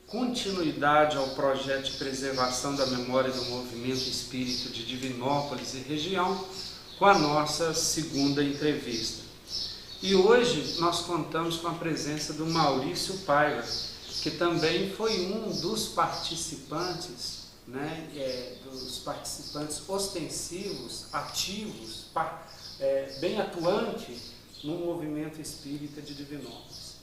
Continuidade ao projeto de preservação da memória do movimento espírita de Divinópolis e região, com a nossa segunda entrevista. E hoje nós contamos com a presença do Maurício Paiva, que também foi um dos participantes, dos participantes ostensivos, ativos, bem atuante no movimento espírita de Divinópolis.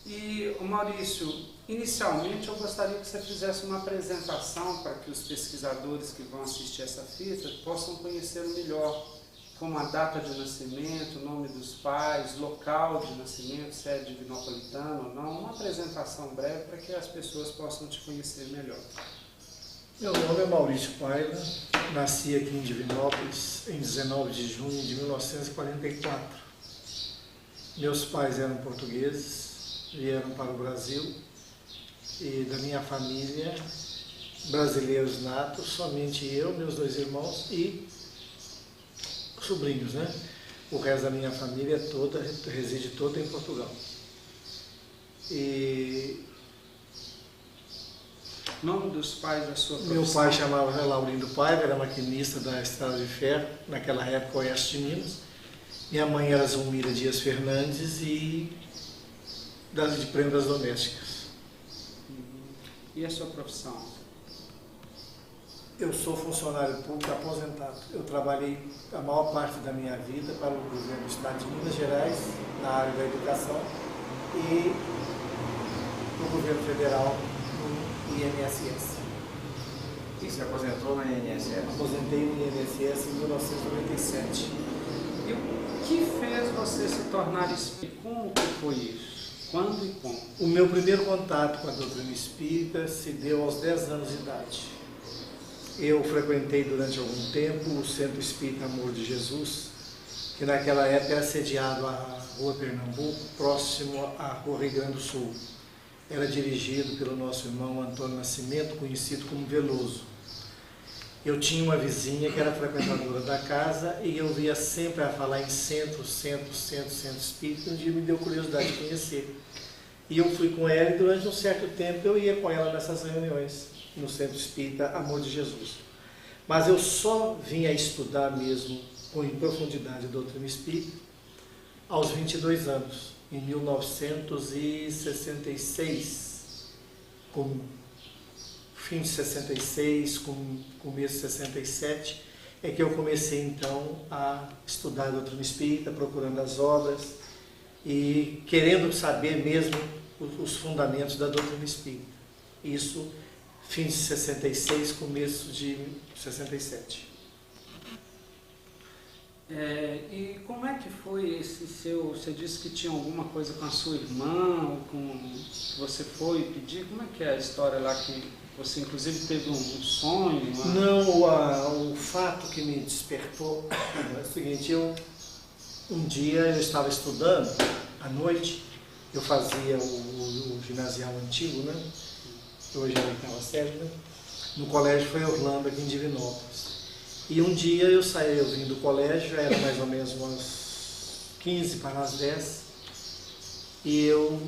E, Maurício, inicialmente eu gostaria que você fizesse uma apresentação para que os pesquisadores que vão assistir essa fita possam conhecer melhor, como a data de nascimento, o nome dos pais, local de nascimento, se é divinopolitano ou não, uma apresentação breve para que as pessoas possam te conhecer melhor. Meu nome é Maurício Paiva, nasci aqui em Divinópolis em 19 de junho de 1944. Meus pais eram portugueses, vieram para o Brasil, e da minha família, brasileiros natos, somente eu, meus 2 irmãos e sobrinhos, né? O resto da minha família toda reside toda em Portugal. E nome dos pais da sua profissão? Meu pai chamava Laurindo Paiva, era maquinista da Estrada de Ferro, naquela época oeste de Minas. Minha mãe era Zulmira Dias Fernandes e de prendas domésticas. E a sua profissão? Eu sou funcionário público aposentado. Eu trabalhei a maior parte da minha vida para o governo do Estado de Minas Gerais, na área da educação, e no governo federal, no INSS. E se aposentou no INSS? Aposentei no INSS em 1997. E o que fez você se tornar espírita? Como que foi isso? Quando e como? O meu primeiro contato com a doutrina espírita se deu aos 10 anos de idade. Eu frequentei durante algum tempo o Centro Espírita Amor de Jesus, que naquela época era sediado à Rua Pernambuco, próximo à Rua Rio Grande do Sul. Era dirigido pelo nosso irmão Antônio Nascimento, conhecido como Veloso. Eu tinha uma vizinha que era frequentadora da casa e eu via sempre a falar em centro espírita, e um dia me deu curiosidade de conhecer. E eu fui com ela e durante um certo tempo eu ia com ela nessas reuniões no Centro Espírita Amor de Jesus. Mas eu só vim a estudar mesmo em profundidade a doutrina espírita aos 22 anos, em 1966, fim de 66, começo de 67, é que eu comecei então a estudar a doutrina espírita, procurando as obras e querendo saber mesmo os fundamentos da doutrina espírita. Isso, fim de 66, começo de 67. E como é que foi esse seu... Você disse que tinha alguma coisa com a sua irmã, ou que você foi pedir. Como é que é a história lá que você inclusive teve um sonho? Não, o fato que me despertou é o seguinte: um dia eu estava estudando à noite, eu fazia o ginasial antigo, né? Hoje é a oitava série, né? No colégio foi Orlando, aqui em Divinópolis. E um dia eu vim do colégio, era mais ou menos umas 15 para as 10, e eu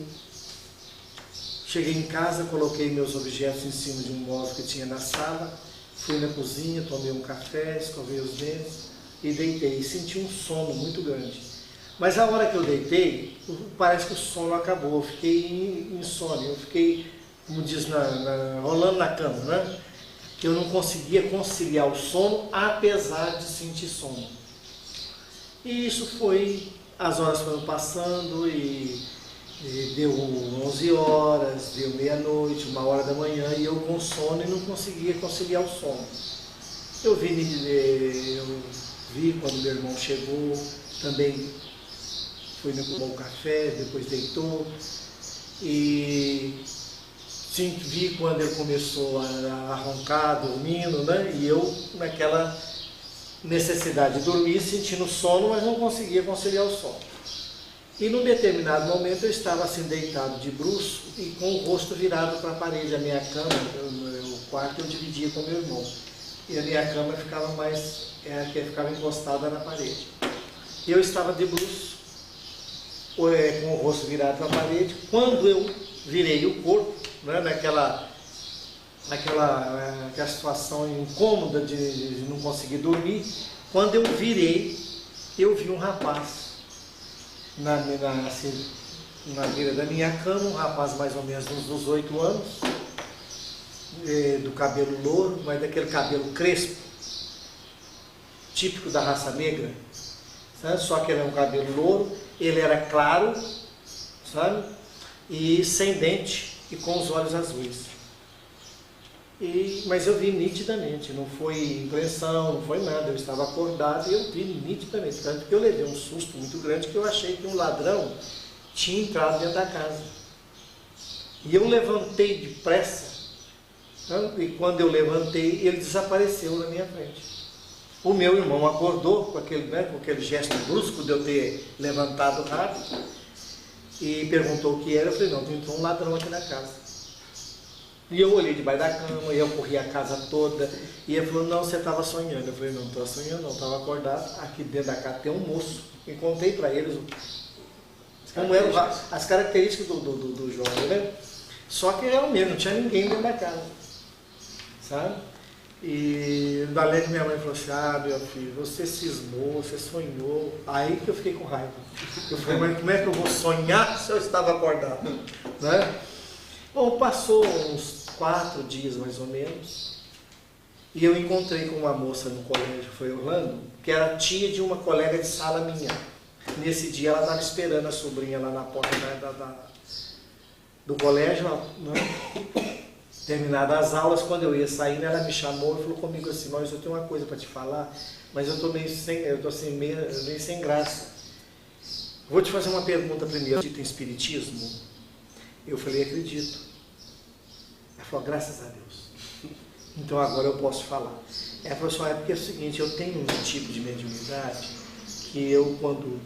cheguei em casa, coloquei meus objetos em cima de um móvel que tinha na sala, fui na cozinha, tomei um café, escovei os dentes e deitei. E senti um sono muito grande. Mas a hora que eu deitei, parece que o sono acabou, eu fiquei insônia, eu fiquei, como diz, rolando na cama, né? Que eu não conseguia conciliar o sono, apesar de sentir sono. E isso foi, as horas foram passando e deu 11 horas, deu meia-noite, 1h da manhã, e eu com sono e não conseguia conciliar o sono. Eu vi quando meu irmão chegou, também foi tomar o café, depois deitou, e vi quando ele começou a roncar, dormindo, né? E eu naquela necessidade de dormir, sentindo sono, mas não conseguia conciliar o sono. E num determinado momento eu estava assim deitado de bruço e com o rosto virado para a parede. A minha cama, o quarto eu dividia com meu irmão. E a minha cama ficava ficava encostada na parede. E eu estava de bruço, com o rosto virado para a parede. Quando eu virei o corpo, né, naquela situação incômoda de não conseguir dormir, quando eu virei, eu vi um rapaz na beira da minha cama, um rapaz mais ou menos uns 8 anos, do cabelo louro, mas daquele cabelo crespo, típico da raça negra, sabe? Só que ele é um cabelo louro, ele era claro, sabe? E sem dente e com os olhos azuis. Mas eu vi nitidamente, não foi impressão, não foi nada, eu estava acordado e eu vi nitidamente, tanto que eu levei um susto muito grande que eu achei que um ladrão tinha entrado dentro da casa. E eu levantei depressa, e quando eu levantei, ele desapareceu na minha frente. O meu irmão acordou com aquele gesto brusco de eu ter levantado rápido e perguntou o que era. Eu falei, não, entrou um ladrão aqui na casa. E eu olhei debaixo da cama, e eu corri a casa toda, e ele falou, não, você estava sonhando. Eu falei, não estou sonhando não, estava acordado, aqui dentro da casa tem um moço. E contei para eles como eram as características do jovem, né? Só que realmente não tinha ninguém dentro da casa, sabe? E dali minha mãe falou assim, meu filho, você cismou, você sonhou. Aí que eu fiquei com raiva. Eu falei, mas como é que eu vou sonhar se eu estava acordado? Né? Bom, passou uns 4 dias mais ou menos, e eu encontrei com uma moça no colégio, foi Orlando, que era tia de uma colega de sala minha. Nesse dia ela estava esperando a sobrinha lá na porta do colégio, né? Terminadas as aulas, quando eu ia saindo, ela me chamou e falou comigo assim, mas eu tenho uma coisa para te falar, mas eu estou meio sem graça. Vou te fazer uma pergunta primeiro. Acredita em espiritismo? Eu falei, acredito. Ela falou, graças a Deus. Então agora eu posso falar. Ela falou assim, porque é o seguinte, eu tenho um tipo de mediunidade que eu, quando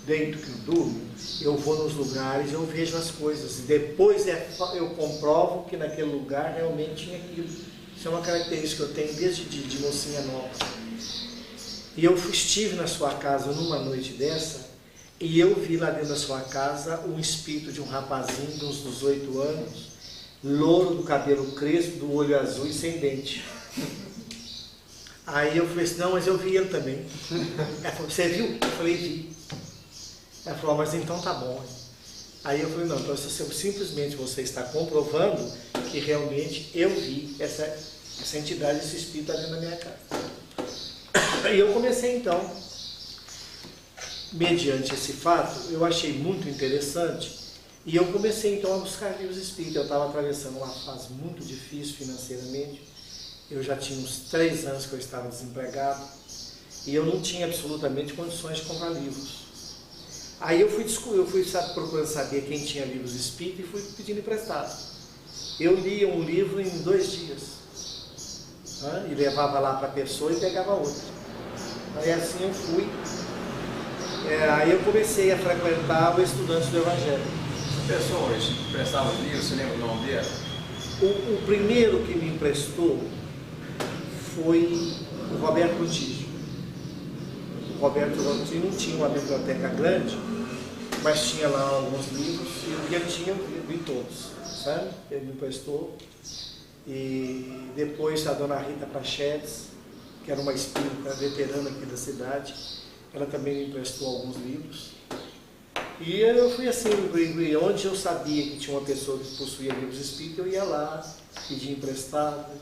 deito que durmo, eu vou nos lugares, eu vejo as coisas. E depois eu comprovo que naquele lugar realmente tinha aquilo. Isso é uma característica que eu tenho desde de mocinha nova. E eu estive na sua casa numa noite dessa, e eu vi lá dentro da sua casa um espírito de um rapazinho de uns 18 anos, louro, do cabelo crespo, do olho azul e sem dente. Aí eu falei assim, não, mas eu vi ele também. Ela falou, você viu? Eu falei, vi. Ela falou, mas então tá bom. Aí eu falei, não, então simplesmente você está comprovando que realmente eu vi essa entidade, esse espírito ali na minha casa. E eu comecei então, mediante esse fato, eu achei muito interessante, e eu comecei então a buscar livros espíritas. Eu estava atravessando uma fase muito difícil financeiramente, eu já tinha uns 3 anos que eu estava desempregado, e eu não tinha absolutamente condições de comprar livros. Aí eu fui procurando saber quem tinha livros espíritas e fui pedindo emprestado. Eu lia um livro em 2 dias, né? E levava lá para a pessoa e pegava outro. Aí assim eu fui. Aí eu comecei a frequentar o Estudantes do Evangelho. As pessoas emprestavam livros, você lembra o nome dele? O primeiro que me emprestou foi o Roberto Contígio. O Roberto Contígio não tinha uma biblioteca grande, mas tinha lá alguns livros e ele tinha, eu vi todos, sabe? Ele me emprestou. E depois a dona Rita Prachedes, que era uma espírita veterana aqui da cidade, ela também me emprestou alguns livros. E eu fui assim, onde eu sabia que tinha uma pessoa que possuía livros espíritas, eu ia lá, pedia emprestado.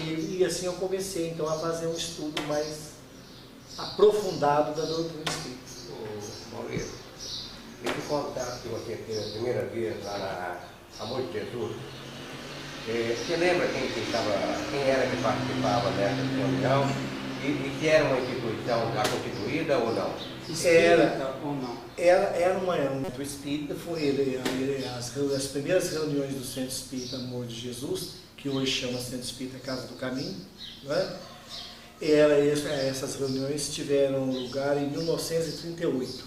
E assim eu comecei então a fazer um estudo mais aprofundado da doutrina espírita. Maurício, esse contato que você teve a primeira vez lá na Amor de Jesus, você lembra quem era que participava dessa reunião? E se era uma instituição já constituída ou não? Espírita ou não? Era um espírita, as primeiras reuniões do Centro Espírita Amor de Jesus, que hoje chama Centro Espírita Casa do Caminho, né? Essas reuniões tiveram lugar em 1938.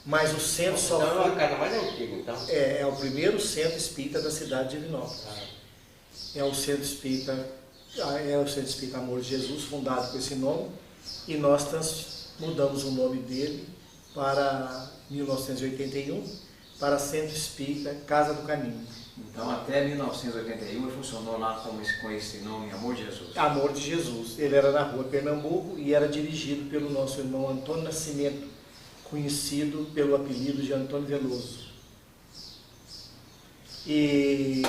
Mas o centro só Então é foi... uma casa mais antiga, então. É o primeiro centro espírita da cidade de Divinópolis. É o Centro Espírita Amor de Jesus, fundado com esse nome, e nós mudamos o nome dele para 1981, para Centro Espírita Casa do Caminho. Então, até 1981 ele funcionou lá com esse nome, Amor de Jesus. Amor de Jesus. Ele era na rua Pernambuco e era dirigido pelo nosso irmão Antônio Nascimento, conhecido pelo apelido de Antônio Veloso. E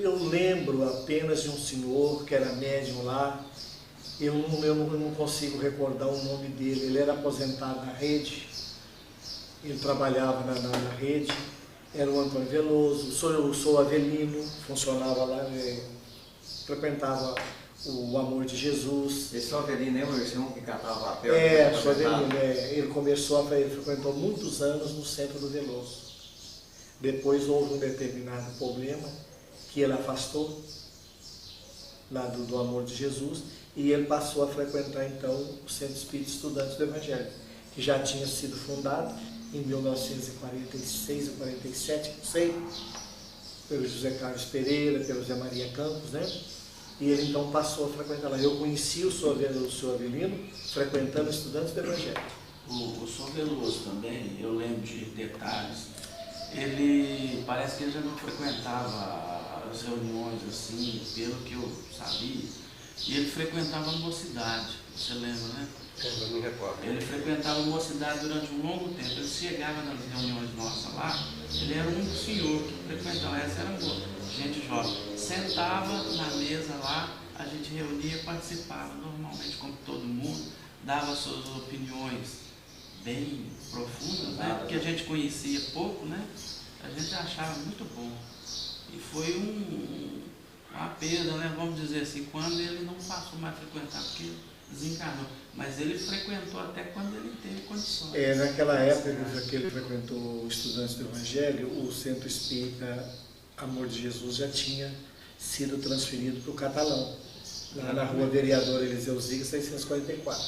eu lembro apenas de um senhor que era médium lá, eu não consigo recordar o nome dele. Ele era aposentado na rede, ele trabalhava na rede, era o Antônio Veloso. Eu sou Avelino, funcionava lá, frequentava o Amor de Jesus. Esse Avelino é o irmão que cantava papel? Sou Avelino. Ele frequentou muitos anos no Centro do Veloso. Depois houve um determinado problema que ele afastou lá do Amor de Jesus, e ele passou a frequentar então o Centro Espírita Estudantes do Evangelho, que já tinha sido fundado em 1946 ou 47, não sei, pelo José Carlos Pereira, pelo Zé Maria Campos, né? E ele então passou a frequentar lá. Eu conheci o senhor Avelino frequentando Estudantes do Evangelho. O senhor Veloso também, eu lembro de detalhes, ele parece que ele já não frequentava as reuniões assim, pelo que eu sabia, e ele frequentava a mocidade, você lembra, né? Eu me recordo. Ele frequentava a mocidade durante um longo tempo. Ele chegava nas reuniões nossas lá, ele era um senhor que frequentava, essa era gente jovem, sentava na mesa lá, a gente reunia, participava normalmente como todo mundo, dava suas opiniões bem profundas, né? Porque a gente conhecia pouco, né? A gente achava muito bom. E foi uma perda, né? Vamos dizer assim, quando ele não passou mais a frequentar, porque desencarnou. Mas ele frequentou até quando ele teve condições. Naquela época que ele frequentou Estudantes do Evangelho, o Centro Espírita Amor de Jesus já tinha sido transferido para o Catalão, lá na rua Vereador Eliseu Ziga, 644.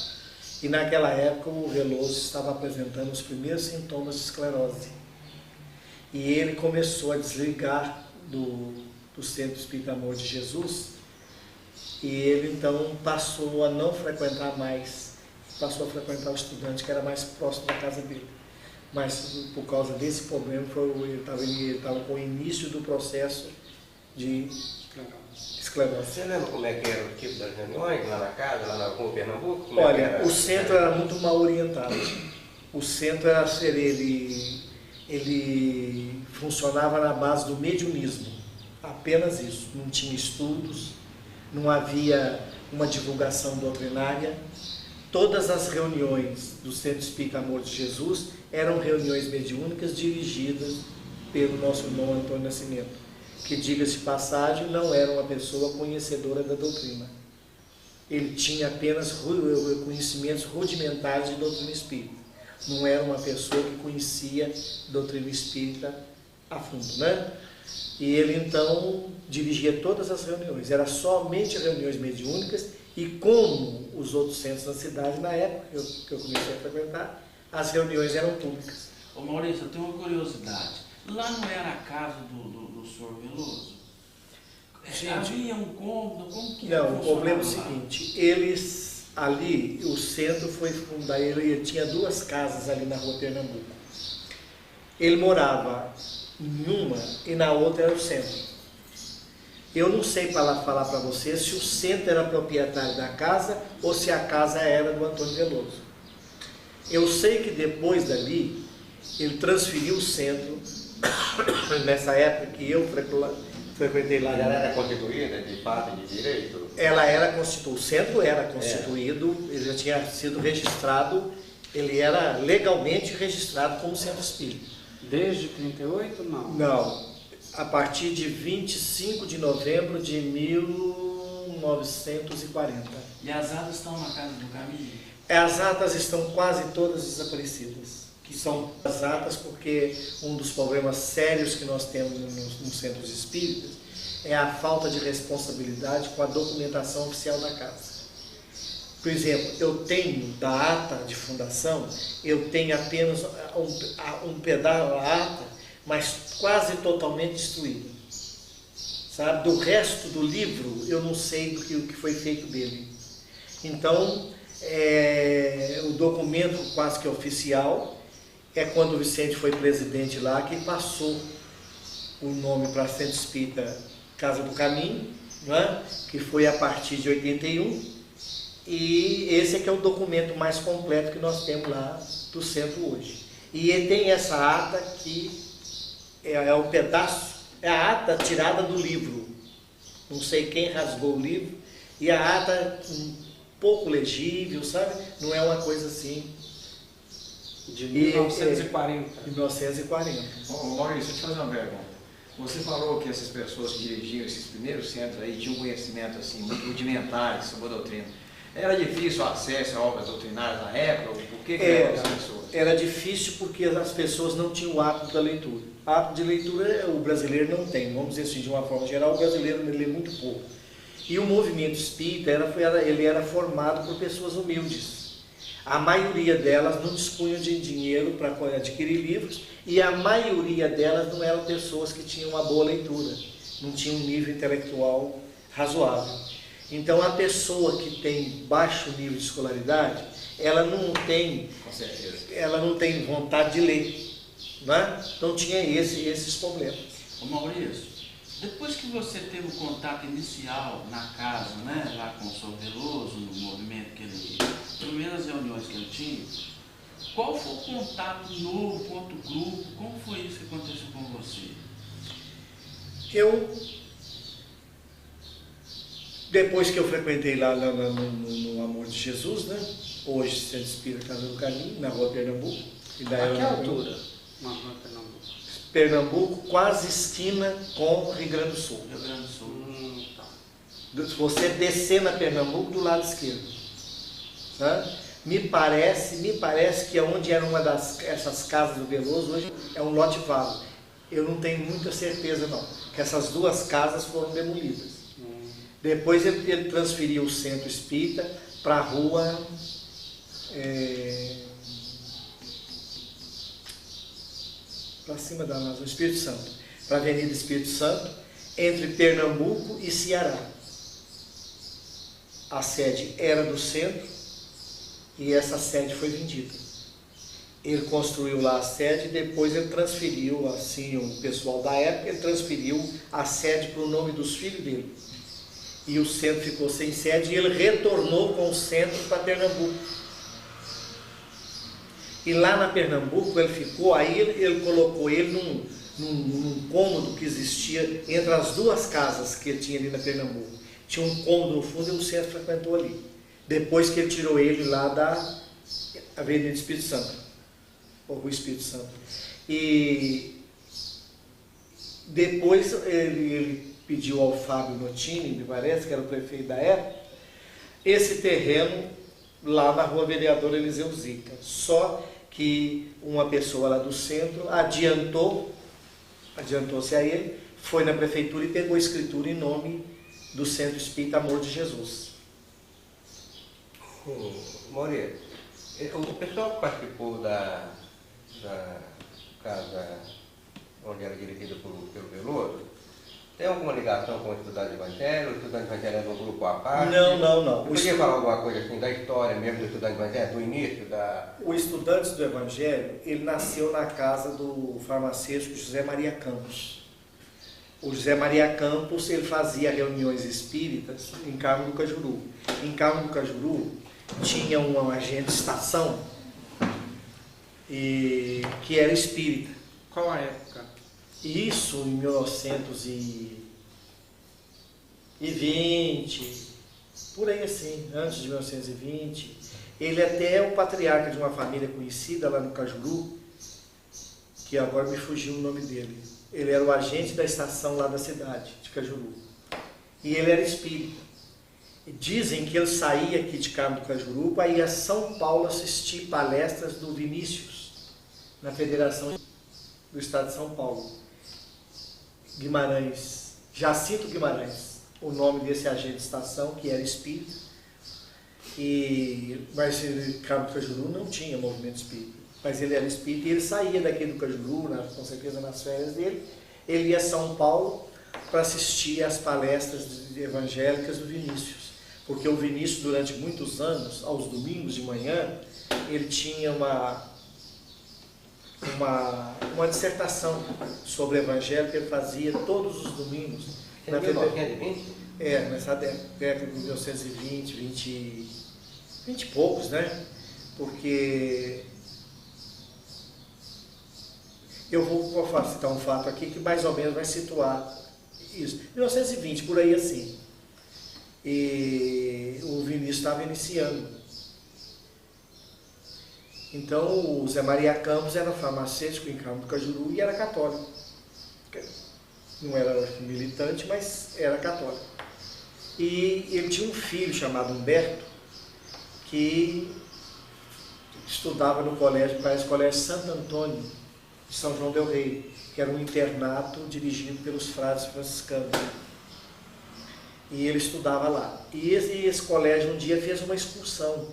E naquela época o Veloso estava apresentando os primeiros sintomas de esclerose. E ele começou a desligar do Centro Espírita Amor de Jesus, e ele então passou a não frequentar mais, passou a frequentar o estudante que era mais próximo da casa dele. Mas por causa desse problema, ele estava com o início do processo de esclerose. Você lembra como é que era o tipo das reuniões lá na casa, lá na rua Pernambuco? Olha, o centro era muito mal orientado. O centro era ele funcionava na base do mediunismo, apenas isso. Não tinha estudos, não havia uma divulgação doutrinária. Todas as reuniões do Centro Espírita Amor de Jesus eram reuniões mediúnicas dirigidas pelo nosso irmão Antônio Nascimento, que, diga-se de passagem, não era uma pessoa conhecedora da doutrina. Ele tinha apenas conhecimentos rudimentares de doutrina espírita. Não era uma pessoa que conhecia doutrina espírita a fundo, né? E ele então dirigia todas as reuniões. Era somente reuniões mediúnicas, e como os outros centros da cidade, na época que eu comecei a frequentar, as reuniões eram públicas. Ô Maurício, eu tenho uma curiosidade. Lá não era a casa do senhor Veloso? Havia um cômodo? Como que não, o problema é o lá? seguinte, eles ali, o centro foi fundado, ele tinha duas casas ali na rua Pernambuco. Ele morava em uma e na outra era o centro. Eu não sei falar para você se o centro era proprietário da casa ou se a casa era do Antônio Veloso. Eu sei que depois dali, ele transferiu o centro, nessa época que eu frequentei lá. Ela era constituída de fato de direito? Ela era constituída, o centro era constituído, ele já tinha sido registrado, ele era legalmente registrado como centro espírita. Desde 38, não? Não, a partir de 25 de novembro de 1940. E as atas estão na casa do caminho? As atas estão quase todas desaparecidas. Que são as atas porque um dos problemas sérios que nós temos nos centros espíritas é a falta de responsabilidade com a documentação oficial da casa. Por exemplo, eu tenho da ata de fundação, eu tenho apenas um pedaço da ata, mas quase totalmente destruído. Sabe? Do resto do livro, eu não sei o que foi feito dele. Então, o documento quase que oficial é quando o Vicente foi presidente lá, que passou o nome para Centro Espírita Casa do Caminho, não é? Que foi a partir de 81, e esse é que é o documento mais completo que nós temos lá do centro hoje. E ele tem essa ata que é o pedaço, é a ata tirada do livro, não sei quem rasgou o livro, e a ata um pouco legível, sabe? Não é uma coisa assim... De 1940. De 1940. Maurício, deixa eu te fazer uma pergunta. Você falou que essas pessoas que dirigiam esses primeiros centros aí tinham conhecimento assim, muito rudimentar sobre a doutrina. Era difícil o acesso a obras doutrinárias na época? Por que eram essas pessoas? Era difícil porque as pessoas não tinham o hábito da leitura. Hábito de leitura o brasileiro não tem, vamos dizer assim, de uma forma geral, o brasileiro lê muito pouco. E o movimento espírita ele era formado por pessoas humildes. A maioria delas não dispunham de dinheiro para adquirir livros e a maioria delas não eram pessoas que tinham uma boa leitura, não tinham um nível intelectual razoável. Então a pessoa que tem baixo nível de escolaridade, ela não tem vontade de ler, né? Então tinha esses problemas. Ô Maurício, depois que você teve o contato inicial na casa, né, lá com o Sr. Veloso, no movimento que ele, pelo menos as reuniões que ele tinha, qual foi o contato novo com outro grupo? Como foi isso que aconteceu com você? Depois que eu frequentei lá no Amor de Jesus, né, hoje Centro Espírita Casa do Caminho, na rua Pernambuco. A que altura? Na rua Pernambuco. Pernambuco, quase esquina com Rio Grande do Sul. Rio Grande do Sul. Tá. Se você descer na Pernambuco, do lado esquerdo. Tá? Me parece que onde era essas casas do Veloso, hoje é um lote vago. Eu não tenho muita certeza não, que essas duas casas foram demolidas. Depois ele transferiu o centro espírita para a rua... para cima da Amazônia, Espírito Santo, para a Avenida Espírito Santo, entre Pernambuco e Ceará. A sede era do centro e essa sede foi vendida. Ele construiu lá a sede e depois ele transferiu, assim, o pessoal da época, ele transferiu a sede para o nome dos filhos dele. E o centro ficou sem sede e ele retornou com o centro para Pernambuco. E lá na Pernambuco ele ficou, aí ele colocou ele num cômodo que existia entre as duas casas que ele tinha ali na Pernambuco. Tinha um cômodo no fundo e o centro frequentou ali. Depois que ele tirou ele lá da Avenida Espírito Santo, ou Rua Espírito Santo. E depois ele pediu ao Fábio Notini, me parece, que era o prefeito da época, esse terreno lá na Rua Vereador Eliseu Zica. Só que uma pessoa lá do centro adiantou-se a ele, foi na prefeitura e pegou a escritura em nome do Centro Espírita Amor de Jesus. Moreira, o pessoal que participou da casa onde era dirigida pelo Veloso, tem alguma ligação com o Estudante do Evangelho? O Estudante do Evangelho é um grupo à parte? Não. Você podia falar alguma coisa assim da história mesmo do Estudante do Evangelho, do início da... O Estudantes do Evangelho, ele nasceu na casa do farmacêutico José Maria Campos. O José Maria Campos, ele fazia reuniões espíritas em Carmo do Cajuru. Em Carmo do Cajuru tinha um agente de estação que era espírita. Qual a época? Isso em 1920, por aí assim, antes de 1920. Ele até é o patriarca de uma família conhecida lá no Cajuru, que agora me fugiu o nome dele. Ele era o agente da estação lá da cidade, de Cajuru. E ele era espírita. Dizem que ele saía aqui de Carmo do Cajuru para ir a São Paulo assistir palestras do Vinícius, na Federação do Estado de São Paulo. Jacinto Guimarães, o nome desse agente de estação, que era espírita. Mas Carmo do Cajuru não tinha movimento espírita. Mas ele era espírita e ele saía daqui do Cajuru, com certeza nas férias dele. Ele ia a São Paulo para assistir às palestras evangélicas do Vinícius. Porque o Vinícius, durante muitos anos, aos domingos de manhã, ele tinha uma dissertação sobre o evangelho que ele fazia todos os domingos. Em 1920? Nessa década de 1920, 20 e poucos, né? Porque eu vou citar um fato aqui que mais ou menos vai situar isso. 1920, por aí assim. E o Vinícius estava iniciando. Então o Zé Maria Campos era farmacêutico em Carmo do Cajuru e era católico. Não era militante, mas era católico. E ele tinha um filho chamado Humberto, que estudava no colégio, parece Colégio Santo Antônio, de São João del Rei, que era um internato dirigido pelos frades franciscanos. E ele estudava lá. E esse colégio um dia fez uma excursão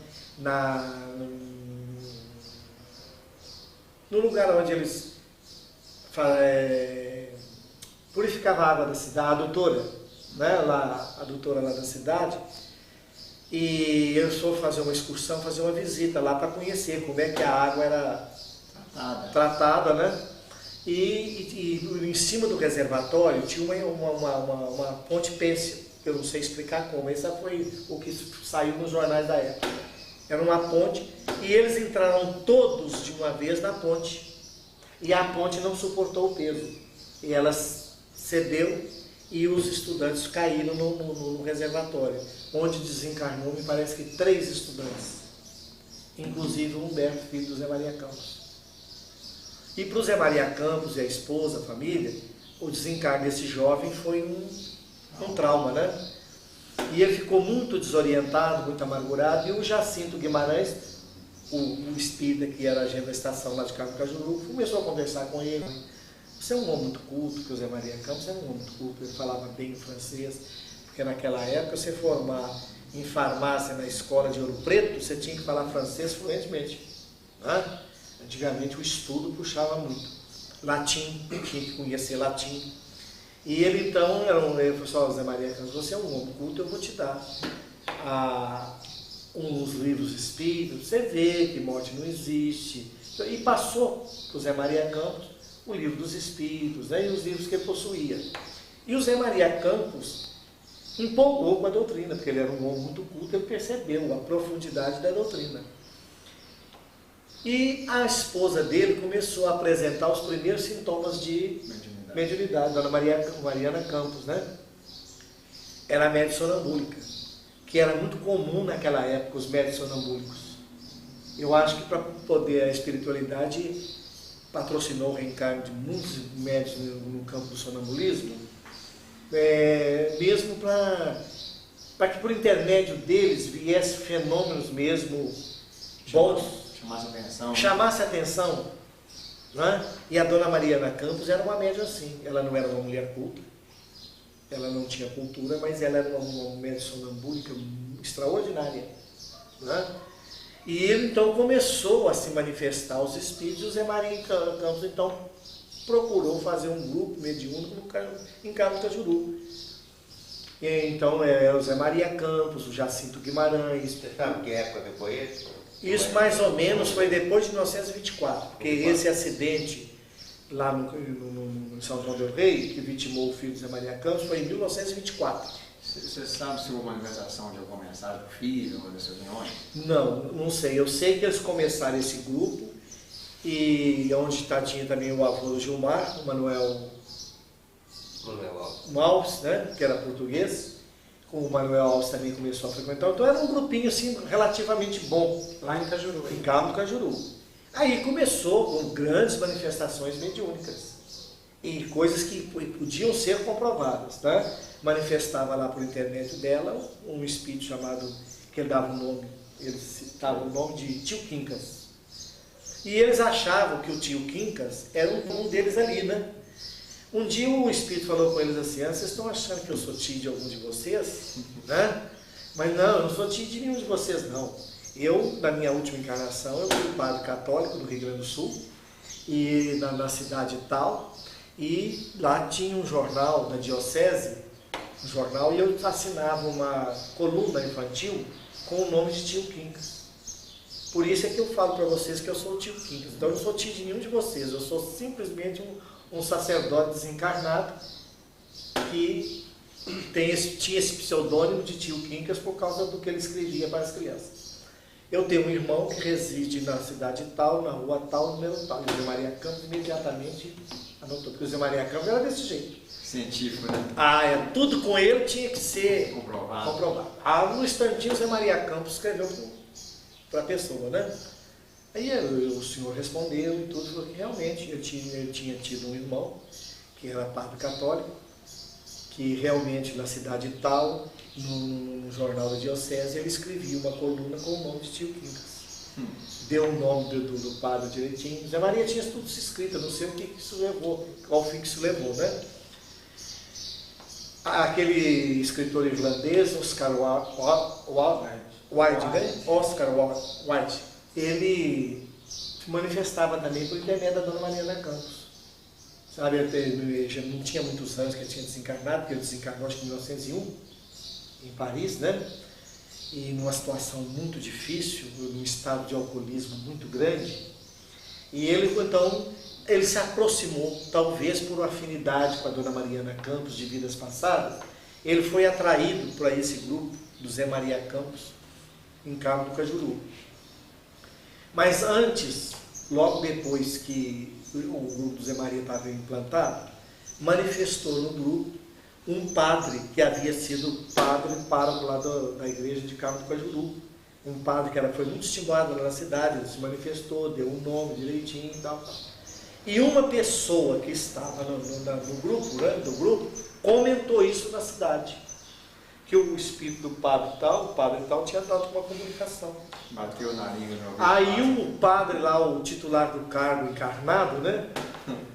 no lugar onde eles purificavam a água da cidade, a adutora, né? A adutora lá da cidade. E eu sou fazer uma excursão, fazer uma visita lá para conhecer como é que a água era tratada, né? E em cima do reservatório tinha uma ponte pêncil, que eu não sei explicar como. Esse foi o que saiu nos jornais da época. Era uma ponte e eles entraram todos de uma vez na ponte. E a ponte não suportou o peso. E ela cedeu e os estudantes caíram no reservatório, onde desencarnou, me parece que 3 estudantes, inclusive o Humberto, filho do Zé Maria Campos. E para o Zé Maria Campos e a esposa, a família, o desencarne desse jovem foi um trauma, né? E ele ficou muito desorientado, muito amargurado, e o Jacinto Guimarães, o espírita que era agente da estação lá de Carmo do Cajuru, começou a conversar com ele. Você é um homem muito culto, porque o Zé Maria Campos era um homem muito culto, ele falava bem o francês, porque naquela época você formar em farmácia na escola de Ouro Preto, você tinha que falar francês fluentemente, né? Antigamente o estudo puxava muito. Latim, tinha que conhecer latim. E ele então, ele falou assim: Zé Maria Campos, você é um homem culto, eu vou te dar uns livros espíritos, você vê que morte não existe. E passou para o Zé Maria Campos o livro dos espíritos, né, e os livros que ele possuía. E o Zé Maria Campos empolgou com a doutrina, porque ele era um homem muito culto, ele percebeu a profundidade da doutrina. E a esposa dele começou a apresentar os primeiros sintomas de mediunidade, Dona Mariana Campos, né? Era médium sonambúlica, que era muito comum naquela época, os médios sonambúlicos. Eu acho que para poder a espiritualidade patrocinou o reencarno de muitos médios no campo do sonambulismo, mesmo para que por intermédio deles viesse fenômenos mesmo bons, chamasse atenção, né? E a Dona Mariana Campos era uma médium assim. Ela não era uma mulher culta, ela não tinha cultura, mas ela era uma médium sonambúlica extraordinária, né? E ele então começou a se manifestar os espíritos. O Zé Maria Campos então procurou fazer um grupo mediúnico em Carmo do Cajuru. E então o Zé Maria Campos, o Jacinto Guimarães. Você sabe que época que foi esse? Isso mais ou menos foi depois de 1924, porque esse acidente lá no São João del Rei, que vitimou o filho de Zé Maria Campos, foi em 1924. Você sabe se houve uma manifestação de alguma mensagem do filho, uma dessas reuniões? Não sei. Eu sei que eles começaram esse grupo, e onde tinha também o avô do Gilmar, o Manuel Alves, né, que era português. Com o Manuel Alves também começou a frequentar. Então era um grupinho assim relativamente bom. Lá em Cajuru. Em Carmo do Cajuru. Aí começou com grandes manifestações mediúnicas. E coisas que podiam ser comprovadas, né? Manifestava lá por intermédio dela um espírito chamado, que ele dava o nome, ele citava o nome de Tio Quincas. E eles achavam que o Tio Quincas era um deles ali, né? Um dia o espírito falou com eles assim: vocês estão achando que eu sou tio de algum de vocês? Né? Mas não, eu não sou tio de nenhum de vocês, não. Eu, na minha última encarnação, eu fui padre católico do Rio Grande do Sul, e na cidade tal, e lá tinha um jornal da diocese, um jornal, e eu assinava uma coluna infantil com o nome de tio Quincas. Por isso é que eu falo para vocês que eu sou o tio Quincas. Então eu não sou tio de nenhum de vocês, eu sou simplesmente um sacerdote desencarnado que tinha esse pseudônimo de tio Quincas por causa do que ele escrevia para as crianças. Eu tenho um irmão que reside na cidade tal, na rua tal, número tal. José Maria Campos imediatamente anotou, porque o José Maria Campos era desse jeito. Científico, né? Tudo com ele tinha que ser comprovado. No instantinho o José Maria Campos escreveu para a pessoa, né? Aí o senhor respondeu e tudo, falou que realmente ele tinha tido um irmão, que era padre católico, que realmente na cidade tal, no jornal da diocese, ele escrevia uma coluna com o nome de tio Quincas. Deu o nome do padre direitinho. Zé Maria tinha tudo isso escrito, eu não sei o que isso levou, qual fim que isso levou, né? Aquele escritor irlandês, Oscar Wilde, né? Oscar Wilde, ele se manifestava também por intermédio da Dona Mariana Campos. Sabe, ele já não tinha muitos anos que ele tinha desencarnado, porque ele desencarnou acho que em 1901, em Paris, né? E numa situação muito difícil, num estado de alcoolismo muito grande. E ele, então, ele se aproximou, talvez por uma afinidade com a Dona Mariana Campos de vidas passadas, ele foi atraído para esse grupo do Zé Maria Campos, em Cabo do Cajuru. Mas antes, logo depois que o grupo do Zé Maria estava implantado, manifestou no grupo um padre que havia sido padre pároco lá da igreja de Cabo do Cajuru. Um padre que foi muito estimado lá na cidade, ele se manifestou, deu um nome direitinho e tal. E uma pessoa que estava no grupo, né, do grupo, comentou isso na cidade. Que o espírito do padre tal tinha dado uma comunicação. Bateu na língua. Aí o padre lá, o titular do cargo encarnado, né?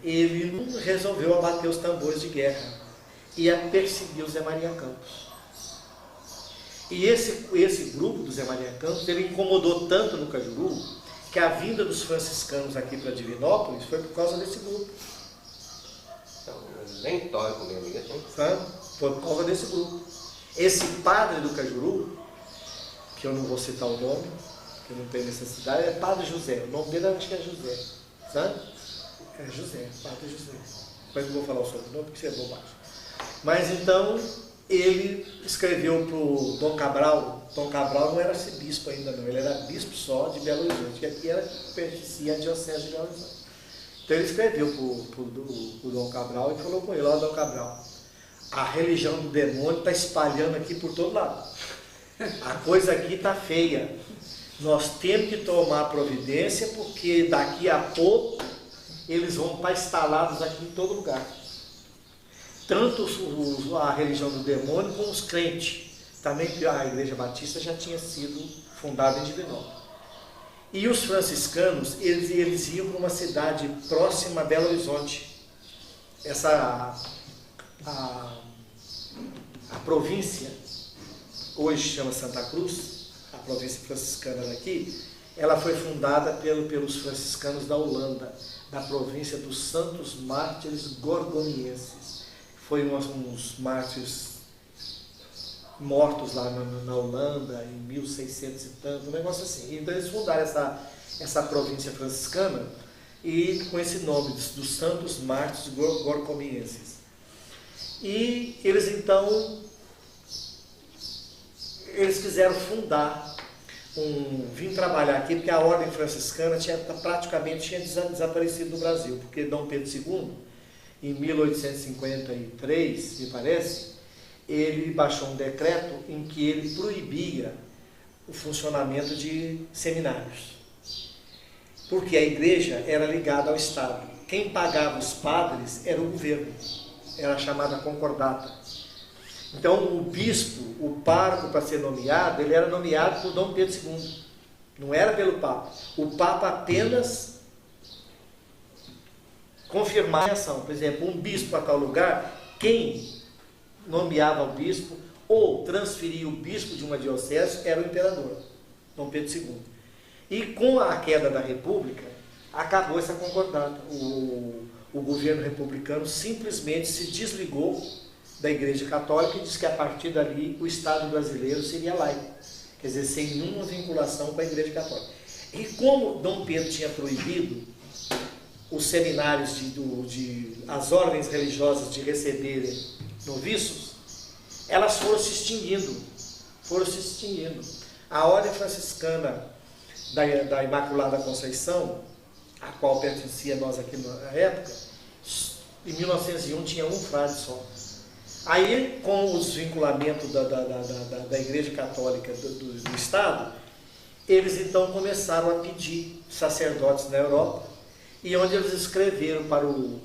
Ele resolveu abater os tambores de guerra e a perseguir o Zé Maria Campos. E esse grupo do Zé Maria Campos, ele incomodou tanto no Cajuru, que a vinda dos franciscanos aqui para Divinópolis foi por causa desse grupo. Então, nem toca comigo, assim. Foi por causa desse grupo. Esse padre do Cajuru, que eu não vou citar o nome, que não tem necessidade, é Padre José. O nome dele acho que é José. Sabe? É José, Padre José. Depois não vou falar o sobrenome, porque isso é bobagem. Mas então, ele escreveu para o Dom Cabral. Dom Cabral não era arcebispo ainda não, ele era bispo só de Belo Horizonte, que aqui pertencia à diocese de Belo Horizonte. Então ele escreveu para o Dom Cabral e falou com ele: ó, Dom Cabral, a religião do demônio está espalhando aqui por todo lado. A coisa aqui está feia. Nós temos que tomar providência, porque daqui a pouco eles vão estar instalados aqui em todo lugar. Tanto a religião do demônio como os crentes. Também a Igreja Batista já tinha sido fundada em Divinópolis. E os franciscanos, eles iam para uma cidade próxima a Belo Horizonte. A província, hoje chama Santa Cruz, a província franciscana daqui, ela foi fundada pelos franciscanos da Holanda, da província dos Santos Mártires Gorgonienses. Foi uns mártires mortos lá na Holanda, em 1600 e tanto, um negócio assim. Então eles fundaram essa província franciscana e com esse nome dos Santos Mártires Gorgonienses. E eles então, eles quiseram fundar, vim trabalhar aqui, porque a ordem franciscana praticamente tinha desaparecido do Brasil, porque Dom Pedro II, em 1853, me parece, ele baixou um decreto em que ele proibia o funcionamento de seminários. Porque a igreja era ligada ao Estado. Quem pagava os padres era o governo. Era chamada concordata. Então o bispo, o pároco para ser nomeado, ele era nomeado por Dom Pedro II. Não era pelo Papa. O Papa apenas confirmava a ação. Por exemplo, um bispo para tal lugar, quem nomeava o bispo, ou transferia o bispo de uma diocese era o imperador, Dom Pedro II. E com a queda da República, acabou essa concordata. O governo republicano simplesmente se desligou da Igreja Católica e disse que a partir dali o Estado brasileiro seria laico, quer dizer, sem nenhuma vinculação com a Igreja Católica. E como Dom Pedro tinha proibido os seminários, as ordens religiosas de receberem noviços, elas foram se extinguindo. A Ordem Franciscana da Imaculada Conceição, a qual pertencia nós aqui na época, em 1901 tinha um frade só. Aí, com o desvinculamento da Igreja Católica do Estado, eles então começaram a pedir sacerdotes na Europa, e onde eles escreveram para o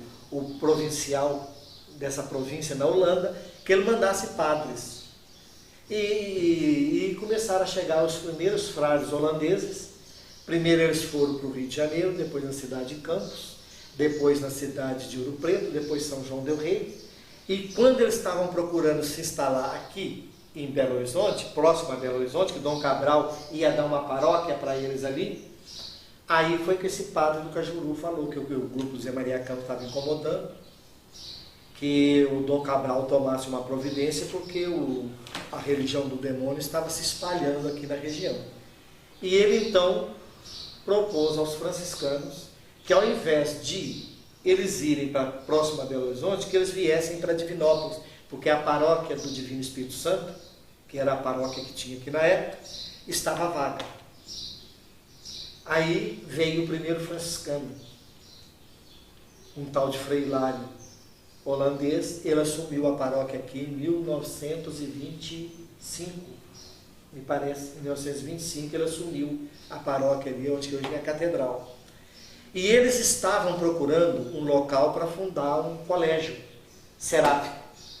provincial dessa província na Holanda, que ele mandasse padres. E começaram a chegar os primeiros frades holandeses. Primeiro eles foram para o Rio de Janeiro, depois na cidade de Campos, depois na cidade de Ouro Preto, depois São João del Rei. E quando eles estavam procurando se instalar aqui em Belo Horizonte, próximo a Belo Horizonte, que Dom Cabral ia dar uma paróquia para eles ali, aí foi que esse padre do Cajuru falou que o grupo do Zé Maria Campos estava incomodando, que o Dom Cabral tomasse uma providência, porque a religião do demônio estava se espalhando aqui na região. E ele então propôs aos franciscanos que, ao invés de eles irem para próximo a Belo Horizonte, que eles viessem para Divinópolis, porque a paróquia do Divino Espírito Santo, que era a paróquia que tinha aqui na época, estava vaga. Aí veio o primeiro franciscano, um tal de Frei Hilário, holandês. Ele assumiu a paróquia aqui em 1925, me parece, em 1925 ele assumiu a paróquia ali, onde hoje é a catedral. E eles estavam procurando um local para fundar um colégio seráfico.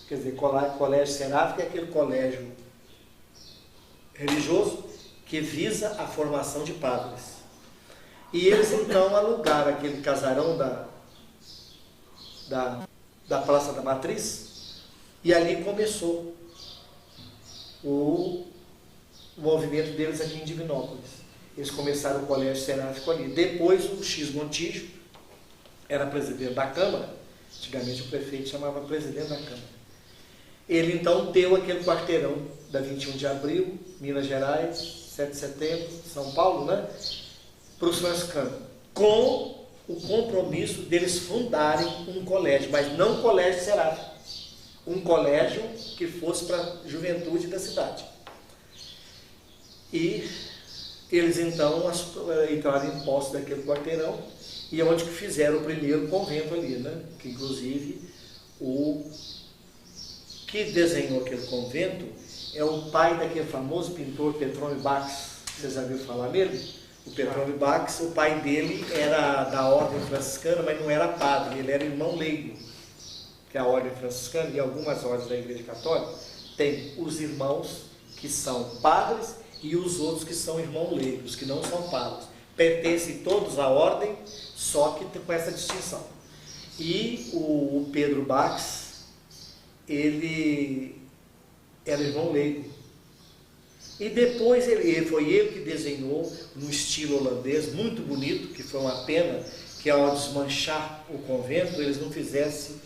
Quer dizer, colégio seráfico é aquele colégio religioso que visa a formação de padres. E eles então alugaram aquele casarão da Praça da Matriz, e ali começou o movimento deles aqui em Divinópolis. Eles começaram o colégio seráfico ali. Depois o X Montijo era presidente da Câmara, antigamente o prefeito chamava presidente da Câmara. Ele então deu aquele quarteirão da 21 de abril, Minas Gerais, 7 de setembro, São Paulo, né? Para os franciscanos, com o compromisso deles fundarem um colégio, mas não um colégio seráfico, um colégio que fosse para a juventude da cidade. E eles então entraram em posse daquele quarteirão, e é onde que fizeram o primeiro convento ali, né? Que inclusive o que desenhou aquele convento é o pai daquele famoso pintor Petrônio Bax. Vocês já ouviram falar nele? O Petrônio Bax, o pai dele era da ordem franciscana, mas não era padre, ele era irmão leigo, que é a ordem franciscana, e algumas ordens da Igreja Católica tem os irmãos que são padres e os outros que são irmãos leigos, que não são padres. Pertencem todos à ordem, só que com essa distinção. E o Pedro Bax, ele era irmão leigo. E depois foi ele que desenhou, no estilo holandês, muito bonito, que foi uma pena que ao desmanchar o convento, eles não fizessem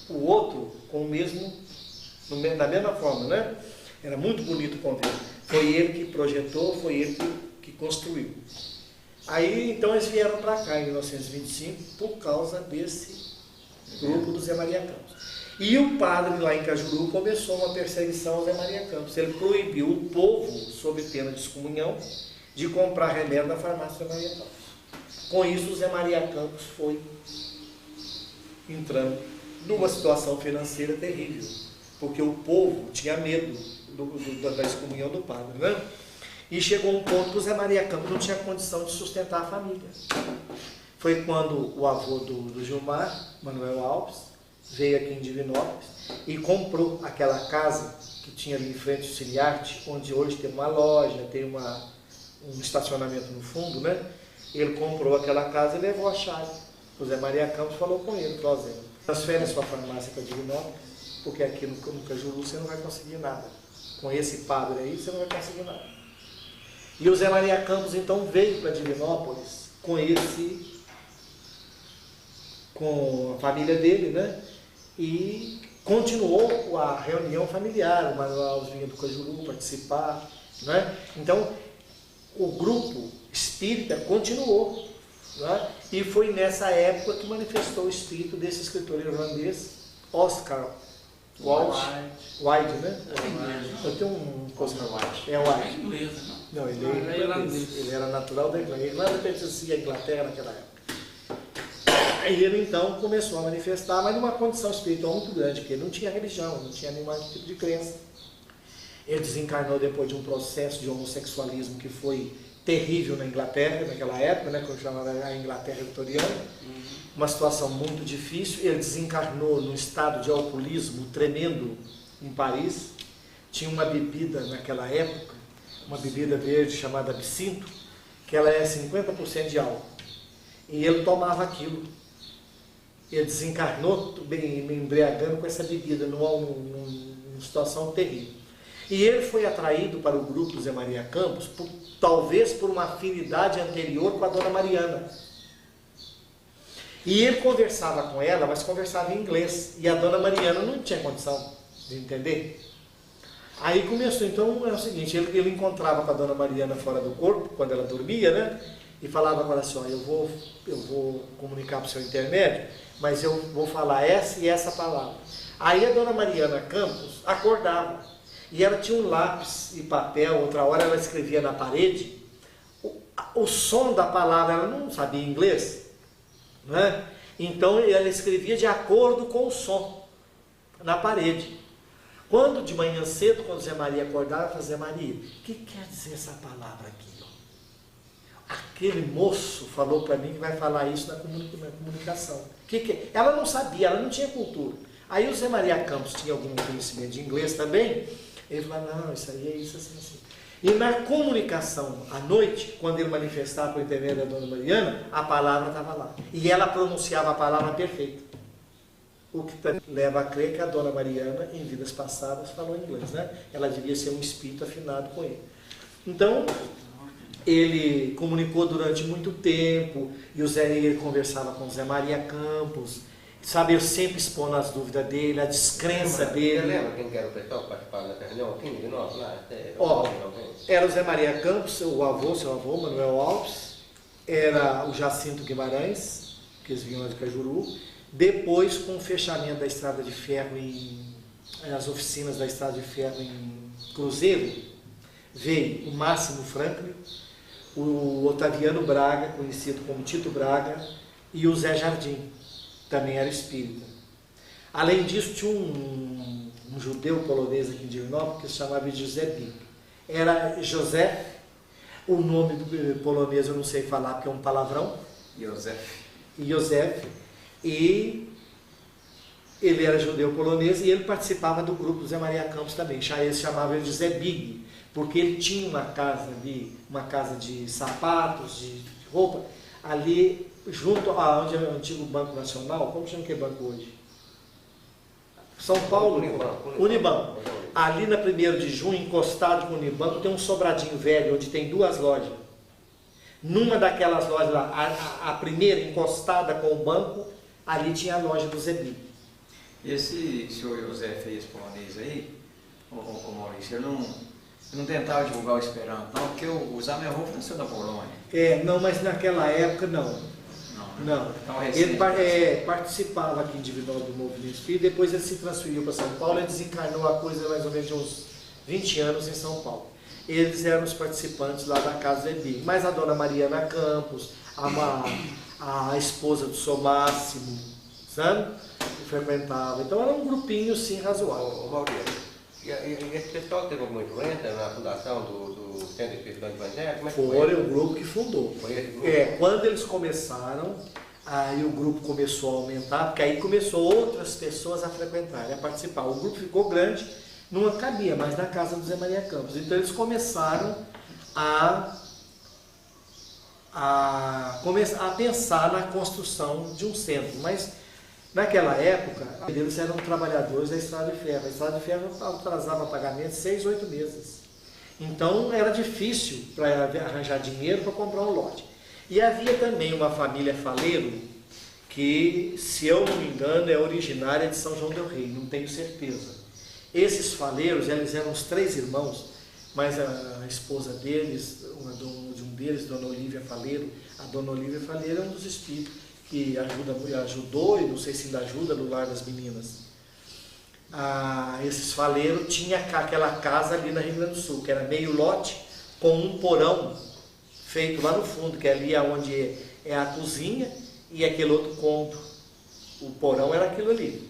o outro com o mesmo, da mesma forma, né? Era muito bonito o convento. Foi ele que projetou, foi ele que construiu. Aí, então, eles vieram para cá em 1925 por causa desse grupo do Zé Maria Campos. E o padre lá em Cajuru começou uma perseguição ao Zé Maria Campos. Ele proibiu o povo, sob pena de excomunhão, de comprar remédio na farmácia do Zé Maria Campos. Com isso, o Zé Maria Campos foi entrando numa situação financeira terrível, porque o povo tinha medo da excomunhão do padre, né? E chegou um ponto que o Zé Maria Campos não tinha condição de sustentar a família. Foi quando o avô do Gilmar, Manuel Alves, veio aqui em Divinópolis e comprou aquela casa que tinha ali em frente ao Ciliarte, onde hoje tem uma loja, tem um estacionamento no fundo, né? Ele comprou aquela casa e levou a chave. O Zé Maria Campos falou com ele, falou: Zé, transfere a sua farmácia para Divinópolis, porque aqui no Cajuru você não vai conseguir nada. com esse padre aí, você não vai conseguir nada. E o Zé Maria Campos, então, veio para Divinópolis com a família dele, né? E continuou a reunião familiar, o Manuel vinha do Cajuru participar, né? Então, o grupo espírita continuou, né? E foi nessa época que manifestou o espírito desse escritor irlandês, Oscar Wilde, né? É inglês, não? Eu tenho um... Oscar Wilde. É É Wilde. inglês, não. Não, ele É é irlandês. irlandês. Ele era natural da Irlanda. A Irlanda pertencia à Inglaterra naquela época. E ele então começou a manifestar, mas numa condição espiritual muito grande, porque ele não tinha religião, não tinha nenhum tipo de crença. Ele desencarnou depois de um processo de homossexualismo que foi terrível na Inglaterra, naquela época, né, quando chamava a Inglaterra vitoriana, uma situação muito difícil. Ele desencarnou num estado de alcoolismo tremendo em Paris. Tinha uma bebida naquela época, uma bebida verde chamada absinto, que ela é 50% de álcool. E ele tomava aquilo. Ele desencarnou bem, me embriagando com essa bebida, numa situação terrível. E ele foi atraído para o grupo Zé Maria Campos, talvez por uma afinidade anterior com a Dona Mariana. E ele conversava com ela, mas conversava em inglês. E a Dona Mariana não tinha condição de entender. Aí começou, então, é o seguinte, ele encontrava com a Dona Mariana fora do corpo, quando ela dormia, né? E falava com ela assim, ó, eu vou comunicar para o seu intermédio, mas eu vou falar essa e essa palavra. Aí a Dona Mariana Campos acordava, e ela tinha um lápis e papel, outra hora ela escrevia na parede, o som da palavra, ela não sabia inglês, né? Então ela escrevia de acordo com o som na parede. Quando de manhã cedo, quando Zé Maria acordava, ela falava, Zé Maria, o que quer dizer essa palavra aqui? Aquele moço falou para mim que vai falar isso na comunicação. Ela não sabia, ela não tinha cultura. Aí o Zé Maria Campos tinha algum conhecimento de inglês também, ele falou, não, isso aí é isso, assim, assim. E na comunicação, à noite, quando ele manifestava por intermédio da Dona Mariana, a palavra estava lá. E ela pronunciava a palavra perfeita. O que leva a crer que a Dona Mariana, em vidas passadas, falou inglês, né? Ela devia ser um espírito afinado com ele. Então, ele comunicou durante muito tempo, e o Zé ele conversava com o Zé Maria Campos, sabe, eu sempre expondo as dúvidas dele, a descrença dele. Você lembra quem que era o pessoal que participava dessa reunião aqui de nós lá? Ó, era o Zé Maria Campos, seu avô, Manuel Alves, era o Jacinto Guimarães, que eles vinham lá de Cajuru. Depois, com o fechamento da Estrada de Ferro, as oficinas da Estrada de Ferro em Cruzeiro, veio o Máximo Franklin, o Otaviano Braga, conhecido como Tito Braga, e o Zé Jardim, também era espírita. Além disso, tinha um judeu polonês aqui em Divinópolis que se chamava de José Big. Era José, o nome do polonês eu não sei falar porque é um palavrão. Josef. E ele era judeu polonês e ele participava do grupo Zé Maria Campos também. Eles chamavam ele de Zé Big, porque ele tinha uma casa de sapatos, de roupa, ali junto aonde é o antigo Banco Nacional. Como chama que é banco hoje? São Paulo? Unibanco. Ali na 1º de junho, encostado com o Unibanco, tem um sobradinho velho, onde tem 2 lojas. Numa daquelas lojas lá, a primeira encostada com o banco, ali tinha a loja do Zé Big. Esse senhor José fez polonês aí, o Maurício, ele não tentava divulgar o Esperanto, não, porque o Zamenhof nasceu da Polônia. Não, mas naquela época não. Não. Então, Ele participava aqui em Divinópolis do movimento espírita, depois ele se transferiu para São Paulo e desencarnou a coisa mais ou menos de uns 20 anos em São Paulo. Eles eram os participantes lá da casa do Ebi. Mas a Dona Mariana Campos, a esposa do Sr. Máximo, sabe? Que frequentava. Então era um grupinho, sim, razoável. Ô Maurício, e esse pessoal teve alguma influência na fundação do Centro Espírita do Evangelho? Como é que Foi o grupo que fundou. Foi esse grupo? Quando eles começaram, aí o grupo começou a aumentar, porque aí começou outras pessoas a frequentar, a participar. O grupo ficou grande, não cabia mais na casa do Zé Maria Campos. Então eles começaram a pensar na construção de um centro. Mas Naquela época, eles eram trabalhadores da Estrada de Ferro. A Estrada de Ferro atrasava pagamento 6, 8 meses. Então era difícil para arranjar dinheiro para comprar um lote. E havia também uma família faleiro que, se eu não me engano, é originária de São João del Rei, não tenho certeza. Esses faleiros, eles eram os 3 irmãos, mas a esposa deles, de um deles, Dona Olívia Faleiro, a Dona Olívia Faleiro é um dos espíritos que ajudou, e não sei se ainda ajuda, no Lar das Meninas. Esses faleiros tinham aquela casa ali na Rio Grande do Sul, que era meio lote, com um porão feito lá no fundo, que ali é onde é a cozinha, e aquele outro cômodo. O porão era aquilo ali.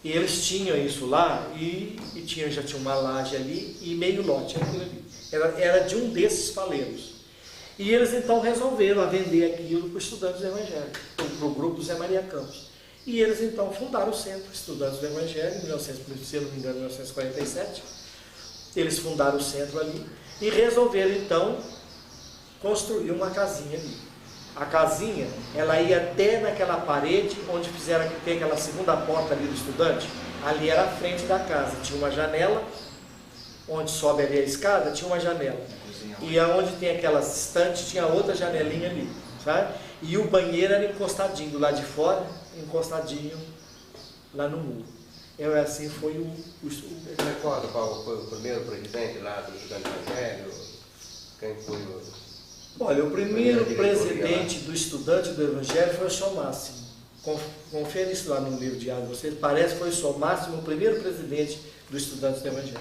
E eles tinham isso lá, e já tinha uma laje ali, e meio lote era aquilo ali. Era de um desses faleiros. E eles então resolveram vender aquilo para os estudantes do Evangelho, para o grupo Zé Maria Campos. E eles então fundaram o Centro Estudantes do Evangelho, se eu não me engano, em 1947. Eles fundaram o centro ali e resolveram então construir uma casinha ali. A casinha, ela ia até naquela parede onde fizeram ter aquela segunda porta ali do estudante. Ali era a frente da casa, tinha uma janela, onde sobe ali a escada, tinha uma janela. E aonde tem aquelas estantes, tinha outra janelinha ali, sabe? E o banheiro era encostadinho do lado de fora, encostadinho lá no muro. Assim foi o Você recorda qual foi o primeiro presidente lá do Estudante Evangelho? Quem foi o... Olha, o primeiro presidente do Estudante do Evangelho foi o Sr. Máximo. Confere isso lá no livro de Atos. Você parece que foi o Sr. Máximo o primeiro presidente do Estudante do Evangelho.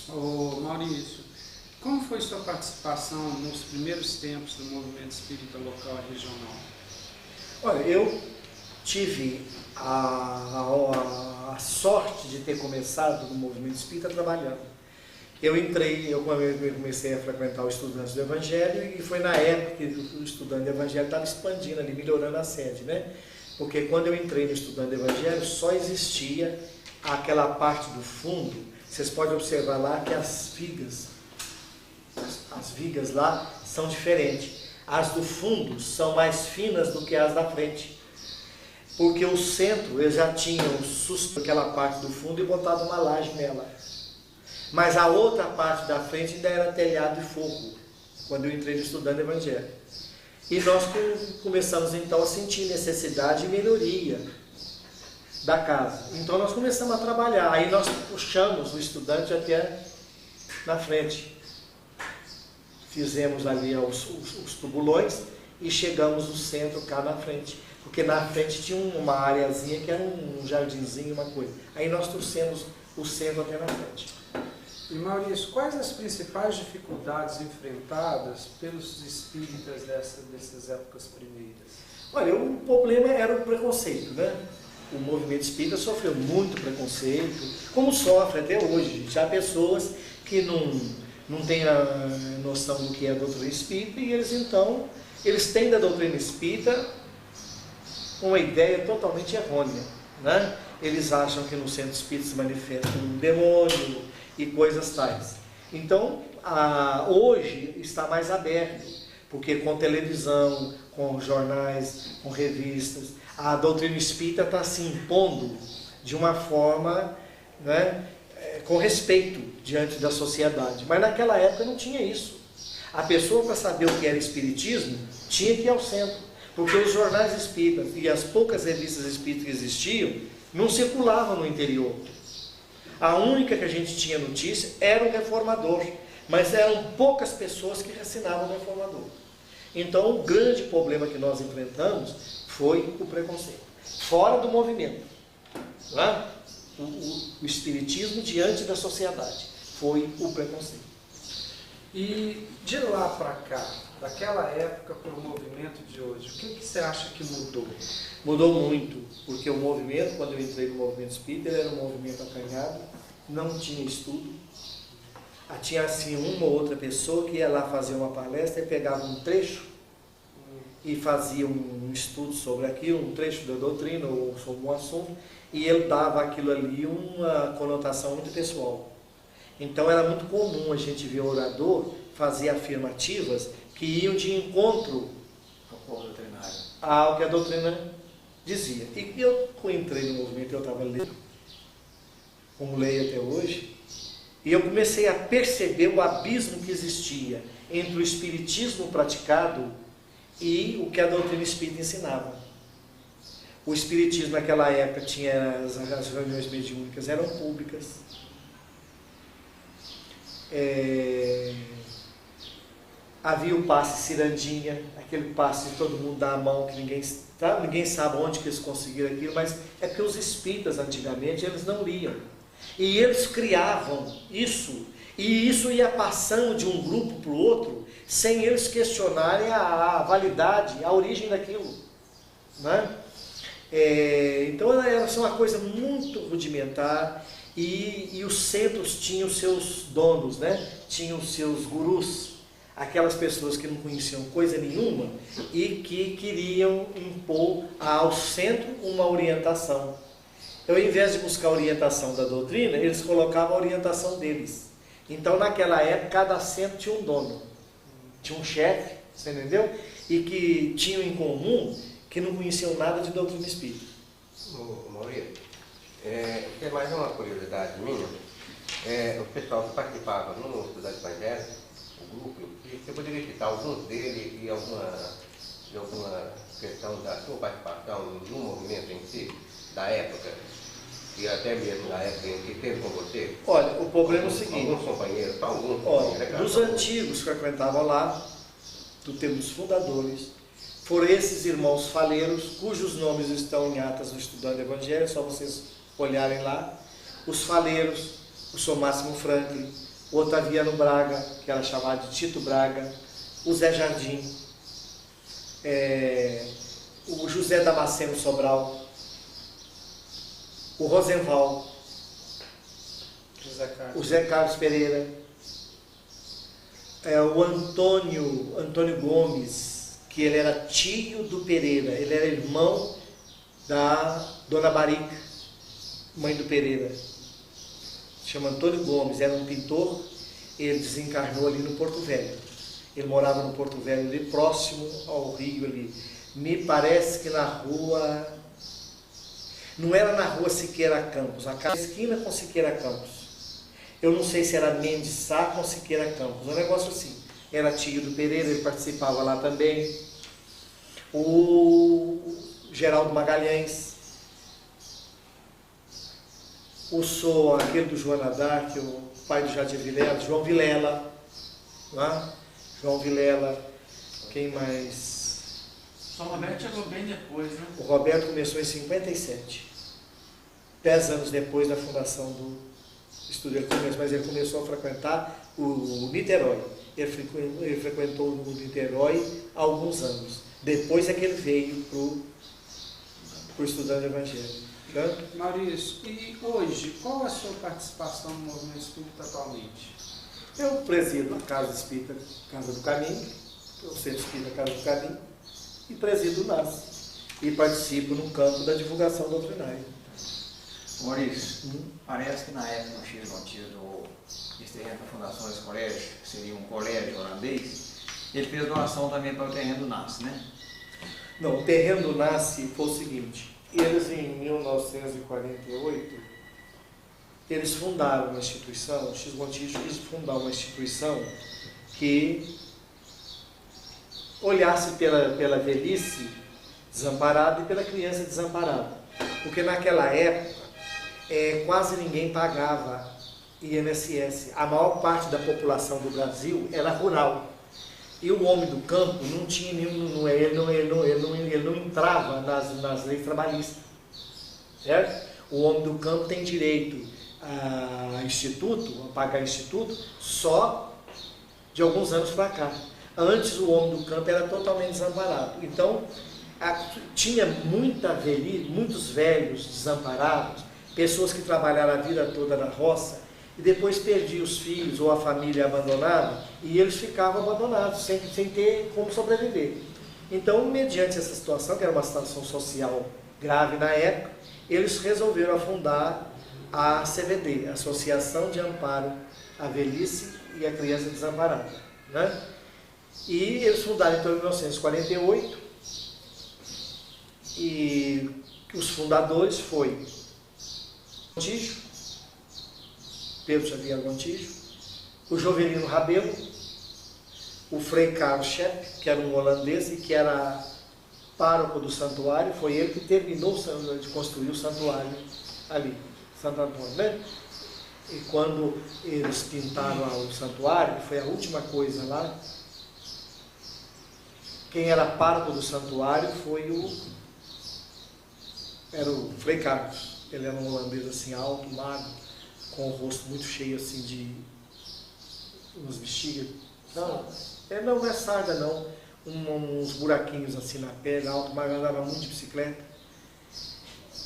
Ô Maurício, como foi sua participação nos primeiros tempos do movimento espírita local e regional? Olha, eu tive a sorte de ter começado no movimento espírita trabalhando. Eu comecei a frequentar o Estudantes do Evangelho, e foi na época que o Estudante do Evangelho estava expandindo ali, melhorando a sede, né? Porque quando eu entrei no Estudante do Evangelho, só existia aquela parte do fundo. Vocês podem observar lá que as vigas lá são diferentes. As do fundo são mais finas do que as da frente. Porque o centro, eles já tinham suspenso aquela parte do fundo e botado uma laje nela. Mas a outra parte da frente ainda era telhado de fogo, quando eu entrei no Estudante do Evangelho. E nós começamos então a sentir necessidade de melhoria da casa. Então nós começamos a trabalhar, aí nós puxamos o estudante até na frente. Fizemos ali os tubulões e chegamos no centro cá na frente. Porque na frente tinha uma areazinha que era um jardinzinho, uma coisa. Aí nós trouxemos o centro até na frente. E Maurício, quais as principais dificuldades enfrentadas pelos espíritas dessas épocas primeiras? Olha, o problema era o preconceito, né? O movimento espírita sofreu muito preconceito, como sofre até hoje, gente. Há pessoas que não têm a noção do que é a doutrina espírita, e eles têm da doutrina espírita uma ideia totalmente errônea, né? Eles acham que no centro espírita se manifesta um demônio e coisas tais. Então, hoje está mais aberto, porque com televisão, com jornais, com revistas, a doutrina espírita está se impondo de uma forma, né, com respeito diante da sociedade. Mas naquela época não tinha isso. A pessoa, para saber o que era espiritismo, tinha que ir ao centro, porque os jornais espíritas e as poucas revistas espíritas que existiam não circulavam no interior. A única que a gente tinha notícia era o Reformador, mas eram poucas pessoas que assinavam o Reformador. Então, o grande problema que nós enfrentamos foi o preconceito, fora do movimento, né? O espiritismo diante da sociedade foi o preconceito. E de lá para cá, daquela época para o movimento de hoje, o que você acha que mudou? Mudou muito, porque o movimento, quando eu entrei no movimento espírita, ele era um movimento acanhado, não tinha estudo. Tinha assim uma ou outra pessoa que ia lá fazer uma palestra e pegava um trecho e fazia um estudo sobre aquilo, um trecho da doutrina ou sobre um assunto, e ele dava aquilo ali uma conotação muito pessoal. Então era muito comum a gente ver o orador fazer afirmativas que iam de encontro ao corpo doutrinário, ao que a doutrina dizia. E eu entrei no movimento, eu estava lendo, como leio até hoje, e eu comecei a perceber o abismo que existia entre o espiritismo praticado e o que a doutrina espírita ensinava. O espiritismo naquela época tinha as reuniões mediúnicas, eram públicas. Havia o passe cirandinha, aquele passe de todo mundo dá a mão, que ninguém sabe onde que eles conseguiram aquilo, mas é porque os espíritas antigamente eles não liam. E eles criavam isso, e isso ia passando de um grupo para o outro, sem eles questionarem a validade, a origem daquilo. Né? Então era uma coisa muito rudimentar, e os centros tinham seus donos, né? Tinham seus gurus, aquelas pessoas que não conheciam coisa nenhuma e que queriam impor ao centro uma orientação. Ao invés de buscar a orientação da doutrina, eles colocavam a orientação deles. Então naquela época cada centro tinha um dono, tinha um chefe, você entendeu? E que tinham em comum que não conheciam nada de doutrina espírita. Maurício, tem mais uma curiosidade minha. O pessoal que participava no Estudante Evangélico, o grupo, você poderia citar alguns deles e alguma questão da sua participação no movimento em si, da época, e até mesmo da época em que teve com você? Olha, o problema é o seguinte. Alguns companheiros, só alguns companheiros. Dos antigos que frequentavam lá, do tempo dos fundadores, foram esses irmãos faleiros, cujos nomes estão em atas do Estudante Evangelho, é só vocês olharem lá. Os faleiros, o Sr. Máximo Franklin, o Otaviano Braga, que era chamado de Tito Braga, o Zé Jardim, o José Damasceno Sobral, o Rosenval, o Zé Carlos Pereira, o Antônio Gomes, que ele era tio do Pereira, ele era irmão da Dona Barica, mãe do Pereira. Se chama Antônio Gomes, era um pintor, ele desencarnou ali no Porto Velho. Ele morava no Porto Velho, ali próximo ao rio ali. Me parece que na rua... Não era na rua Siqueira Campos, na esquina com Siqueira Campos. Eu não sei se era Mendes Sá com Siqueira Campos, um negócio assim. Era tio do Pereira, ele participava lá também. O Geraldo Magalhães. Aquele do Joana Dark, o pai do Jardim Vilela, João Vilela. Né? João Vilela. Quem mais? Só o Roberto chegou bem depois, né? O Roberto começou em 57. 10 anos depois da fundação do estudo. Mas ele começou a frequentar o Niterói. Ele frequentou o Niterói há alguns anos. Depois é que ele veio para o Estudante Evangelho. Né? Maurício, e hoje, qual é a sua participação no movimento espírita atualmente? Eu presido a Casa Espírita Casa do Caminho, o Centro Espírita Casa do Caminho, e presido o NAS. E participo no campo da divulgação doutrinária. Maurício, parece que na época no Chile Notícias desse terreno para Fundações Colégio, que seria um colégio holandês, ele fez doação também para o terreno do NAS, né? Não, o terreno do NAS foi o seguinte, eles em 1948, eles fundaram uma instituição, o X-Montijo quis fundar uma instituição que olhasse pela velhice desamparada e pela criança desamparada. Porque naquela época, quase ninguém pagava INSS. A maior parte da população do Brasil era rural. E o homem do campo não tinha nenhum, ele não entrava nas leis trabalhistas. Certo? O homem do campo tem direito a pagar instituto só de alguns anos para cá. Antes o homem do campo era totalmente desamparado. Então, tinha muitos velhos desamparados, pessoas que trabalharam a vida toda na roça, e depois perdiam os filhos ou a família abandonada, e eles ficavam abandonados, sem ter como sobreviver. Então, mediante essa situação, que era uma situação social grave na época, eles resolveram fundar a CVD, Associação de Amparo à Velhice e à Criança Desamparada. Né? E eles fundaram então em 1948, E os fundadores foi Gontijo, Pedro Xavier Gontijo, o Jovelino Rabelo, o Frei Carlos Schepp, que era um holandês e que era pároco do santuário. Foi ele que terminou de construir o santuário ali, Santo Antônio, né? E quando eles pintaram o santuário, foi a última coisa lá, quem era pároco do santuário era o Frei Carlos. Ele era um holandês assim, alto, magro, com o rosto muito cheio assim de umas bexigas. Não é sarda não, uns buraquinhos assim na pele, alto, magro, andava muito de bicicleta.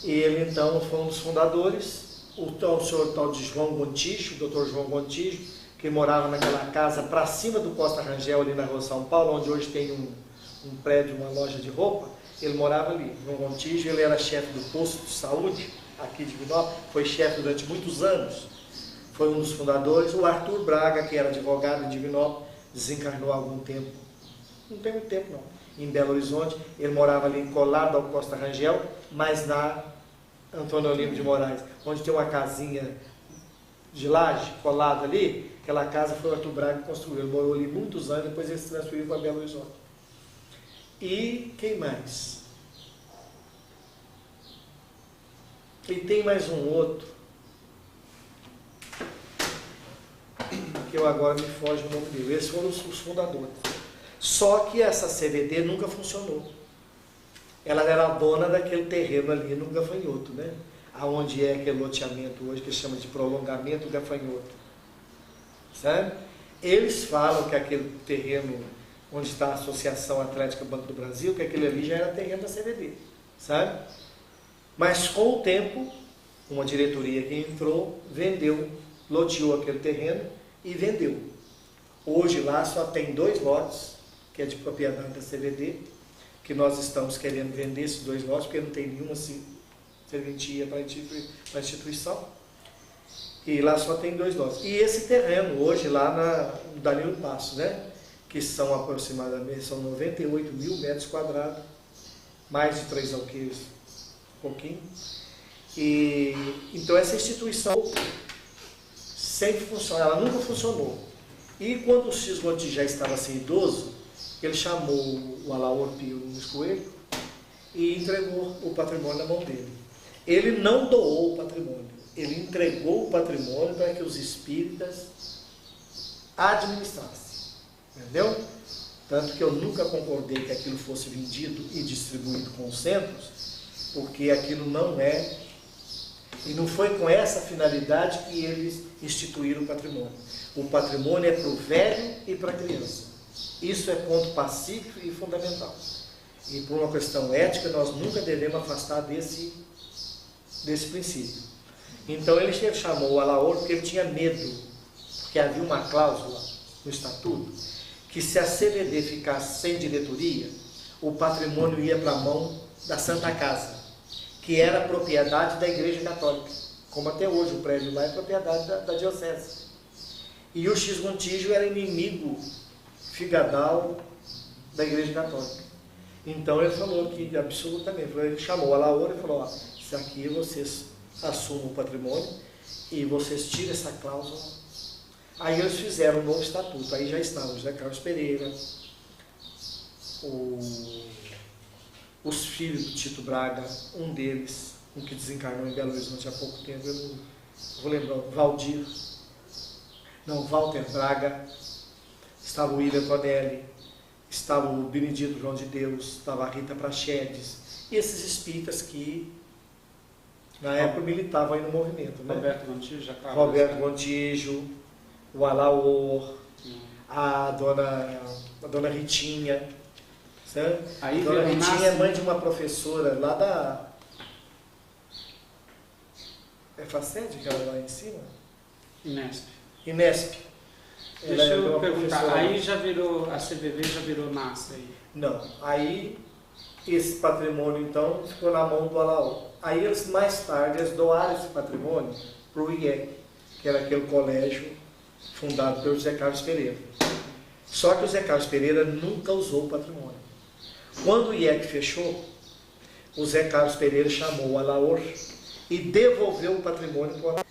E ele então foi um dos fundadores. O senhor tal de João Gontijo, o Dr. João Gontijo, que morava naquela casa para cima do Costa Rangel, ali na rua São Paulo, onde hoje tem um prédio, uma loja de roupa. Ele morava ali. João Gontijo, ele era chefe do posto de saúde aqui de Divinópolis, foi chefe durante muitos anos, foi um dos fundadores. O Arthur Braga, que era advogado em Divinópolis, desencarnou há algum tempo, não tem muito tempo não, em Belo Horizonte. Ele morava ali colado ao Costa Rangel, mas na Antônio Olímpio de Moraes, onde tem uma casinha de laje colada ali. Aquela casa foi o Arthur Braga que construiu. Ele morou ali muitos anos, depois ele se transferiu para Belo Horizonte. E quem mais? E tem mais um outro, que eu agora me foge o nome dele. Esses foram os fundadores. Só que essa CVD nunca funcionou. Ela era a dona daquele terreno ali no Gafanhoto, né? Aonde é aquele loteamento hoje que chama de prolongamento Gafanhoto. Sabe? Eles falam que aquele terreno onde está a Associação Atlética Banco do Brasil, que aquele ali já era terreno da CVD, sabe? Mas com o tempo, uma diretoria que entrou, vendeu, loteou aquele terreno e vendeu. Hoje lá só tem 2 lotes, que é de propriedade da CVD, que nós estamos querendo vender esses 2 lotes, porque não tem nenhuma serventia para a instituição. E lá só tem 2 lotes. E esse terreno, hoje, lá no Danilo Passos, né? Que são aproximadamente, são 98 mil metros quadrados, mais de 3 alqueires, um pouquinho. E então essa instituição sempre funciona, ela nunca funcionou. E quando o Cis Gontijo já estava assim idoso, ele chamou o Alaor Pio Nunes Coelho e entregou o patrimônio na mão dele. Ele não doou o patrimônio, ele entregou o patrimônio para que os espíritas administrassem. Entendeu? Tanto que eu nunca concordei que aquilo fosse vendido e distribuído com os centros, porque aquilo não é, e não foi com essa finalidade que eles instituíram o patrimônio. O patrimônio é para o velho e para a criança. Isso é ponto pacífico e fundamental. E por uma questão ética, nós nunca devemos afastar desse princípio. Então ele chamou o Alaor porque ele tinha medo, porque havia uma cláusula no estatuto, que se a CVD ficasse sem diretoria, o patrimônio ia para a mão da Santa Casa, que era propriedade da Igreja Católica, como até hoje o prédio lá é propriedade da Diocese. E o Cis Gontijo era inimigo figadal da Igreja Católica. Então ele falou que, absolutamente, ele chamou a Laura e falou, isso aqui vocês assumam o patrimônio e vocês tiram essa cláusula. Aí eles fizeram um novo estatuto, aí já estavam José Carlos Pereira, os filhos do Tito Braga, um deles, um que desencarnou em Belo Horizonte há pouco tempo, eu não vou lembrar, Walter Braga, estava o William Tonelli, estava o Benedito João de Deus, estava a Rita Prachedes, e esses espíritas que na época militavam aí no movimento, né? Roberto Gontijo, o Alaor, a dona Ritinha, sabe? Aí a dona Ritinha é mãe de uma professora lá da Faced, que ela lá em cima? Inesp. Deixa eu perguntar, aí já virou, a CVV já virou NASA aí? Não, aí esse patrimônio então ficou na mão do Alaor. Aí eles mais tarde eles doaram esse patrimônio para o IEC, que era aquele colégio fundado pelo José Carlos Pereira. Só que o José Carlos Pereira nunca usou o patrimônio. Quando o IEC fechou, o Zé Carlos Pereira chamou o Alaor e devolveu o patrimônio para o Alaor.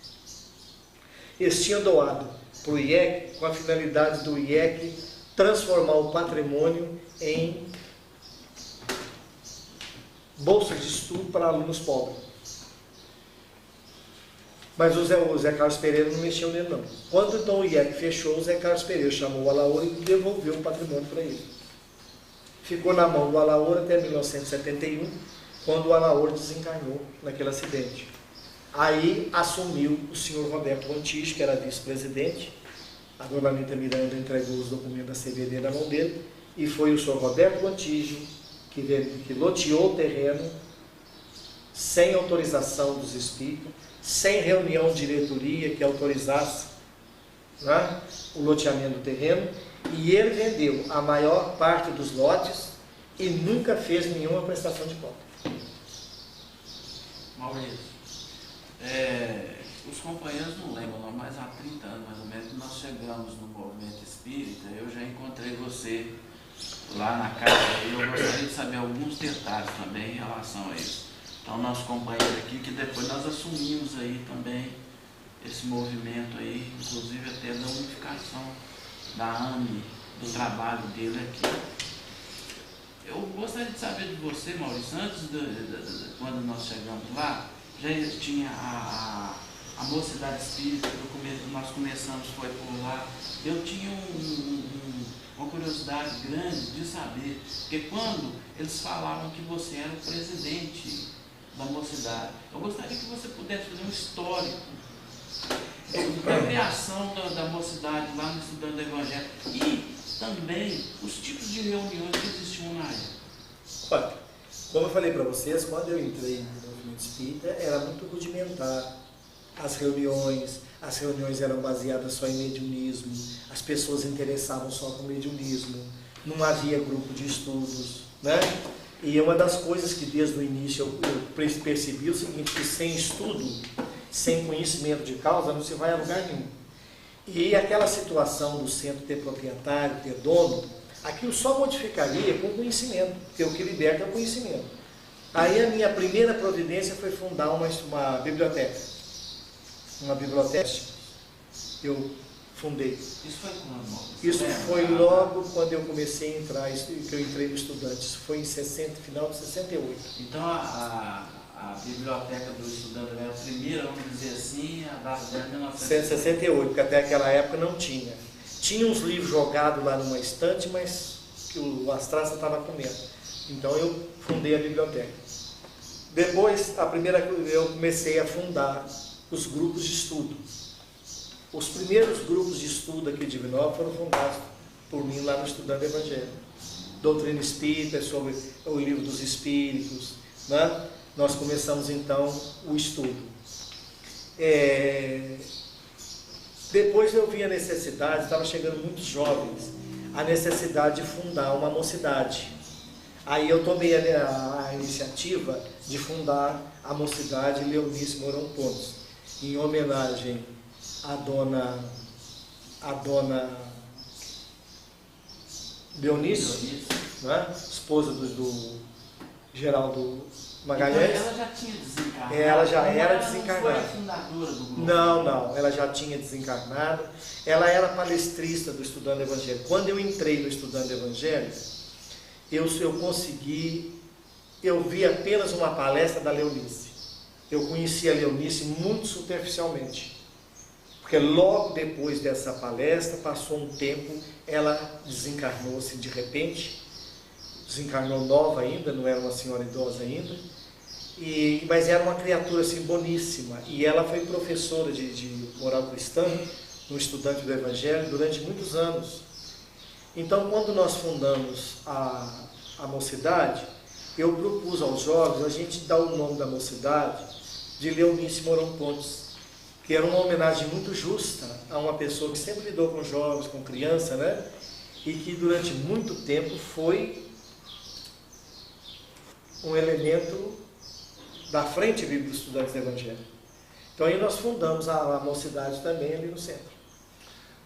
Eles tinham doado para o IEC com a finalidade do IEC transformar o patrimônio em bolsas de estudo para alunos pobres. Mas o Zé Carlos Pereira não mexeu nele não. Quando então o IEC fechou, o Zé Carlos Pereira chamou o Alaor e devolveu o patrimônio para ele. Ficou na mão do Alaor até 1971, quando o Alaor desencarnou naquele acidente. Aí assumiu o senhor Roberto Gontijo, que era vice-presidente. A dona Anita Miranda entregou os documentos da CVD na mão dele, e foi o senhor Roberto Gontijo que loteou o terreno sem autorização dos espíritos, sem reunião de diretoria que autorizasse, né, o loteamento do terreno, e ele vendeu a maior parte dos lotes e nunca fez nenhuma prestação de conta. Maurício, os companheiros não lembram, não, mas há 30 anos mais ou menos nós chegamos no movimento espírita. Eu já encontrei você lá na casa e eu gostaria de saber alguns detalhes também em relação a isso. Então, nosso companheiro aqui, que depois nós assumimos aí também esse movimento aí, inclusive até da unificação da AME, do trabalho dele aqui. Eu gostaria de saber de você, Maurício, antes quando nós chegamos lá, já tinha a mocidade espírita, nós começamos, foi por lá. Eu tinha uma curiosidade grande de saber, porque quando eles falavam que você era o presidente da mocidade, eu gostaria que você pudesse fazer um histórico da criação da mocidade lá no Estudando do Evangelho e também os tipos de reuniões que existiam na época. Olha, como eu falei para vocês, quando eu entrei no movimento espírita, era muito rudimentar as reuniões eram baseadas só em mediunismo, as pessoas interessavam só com mediunismo, não havia grupo de estudos, né? E uma das coisas que desde o início eu percebi é o seguinte, que sem estudo, sem conhecimento de causa, não se vai a lugar nenhum. E aquela situação do centro ter proprietário, ter dono, aquilo só modificaria com conhecimento, porque o que liberta é o conhecimento. Aí a minha primeira providência foi fundar uma biblioteca. Uma biblioteca eu fundei. Isso foi quando? Isso foi logo quando eu comecei a entrar, que eu entrei no Estudantes. Isso foi em final de 68. Então a biblioteca do Estudando era a primeira, vamos dizer assim, a data dela é 1968, porque até aquela época não tinha. Tinha uns livros jogados lá numa estante, mas que as traças estavam comendo. Então eu fundei a biblioteca. Depois, eu comecei a fundar os grupos de estudo. Os primeiros grupos de estudo aqui de Divinópolis foram fundados por mim lá no Estudando Evangelho. Doutrina Espírita, sobre o Livro dos Espíritos, né? Nós começamos então o estudo. Depois eu vi a necessidade, estava chegando muitos jovens, a necessidade de fundar uma mocidade. Aí eu tomei a iniciativa de fundar a mocidade Leonice Mourão Pontes, em homenagem à dona Leonice, né? Esposa do Geraldo Magalhães. Então, ela já tinha desencarnado? Ela já era desencarnada. Não foi a fundadora do grupo? Não, ela já tinha desencarnado. Ela era palestrista do Estudando Evangelho. Quando eu entrei no Estudando Evangelho, eu vi apenas uma palestra da Leonice. Eu conheci a Leonice muito superficialmente, porque logo depois dessa palestra, passou um tempo, ela desencarnou assim de repente, desencarnou nova ainda, não era uma senhora idosa ainda, mas era uma criatura assim boníssima, e ela foi professora de moral cristã no Estudante do Evangelho durante muitos anos. Então, quando nós fundamos a mocidade, eu propus aos jovens a gente dar o nome da mocidade de Leonice Mourão Pontes, que era uma homenagem muito justa a uma pessoa que sempre lidou com jovens, com criança, né? E que durante muito tempo foi um elemento da frente dos estudantes do Evangelho. Então aí nós fundamos a mocidade também ali no centro.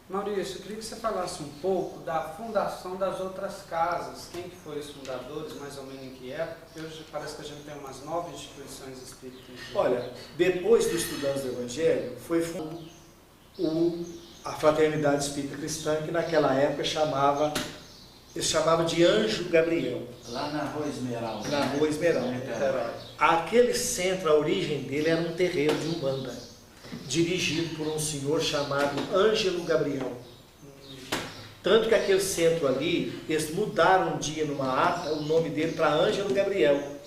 Maurício, eu queria que você falasse um pouco da fundação das outras casas. Quem que foi os fundadores, mais ou menos em que época? Porque hoje parece que a gente tem umas 9 instituições espíritas. Olha, depois dos Estudantes do Evangelho, foi fundado a Fraternidade Espírita Cristã, que naquela época eles chamavam de Anjo Gabriel. Lá na Rua Esmeralda. Na Rua Esmeralda. Aquele centro, a origem dele era um terreiro de Umbanda, dirigido por um senhor chamado Ângelo Gabriel. Tanto que aquele centro ali, eles mudaram um dia numa ata o nome dele para Ângelo Gabriel.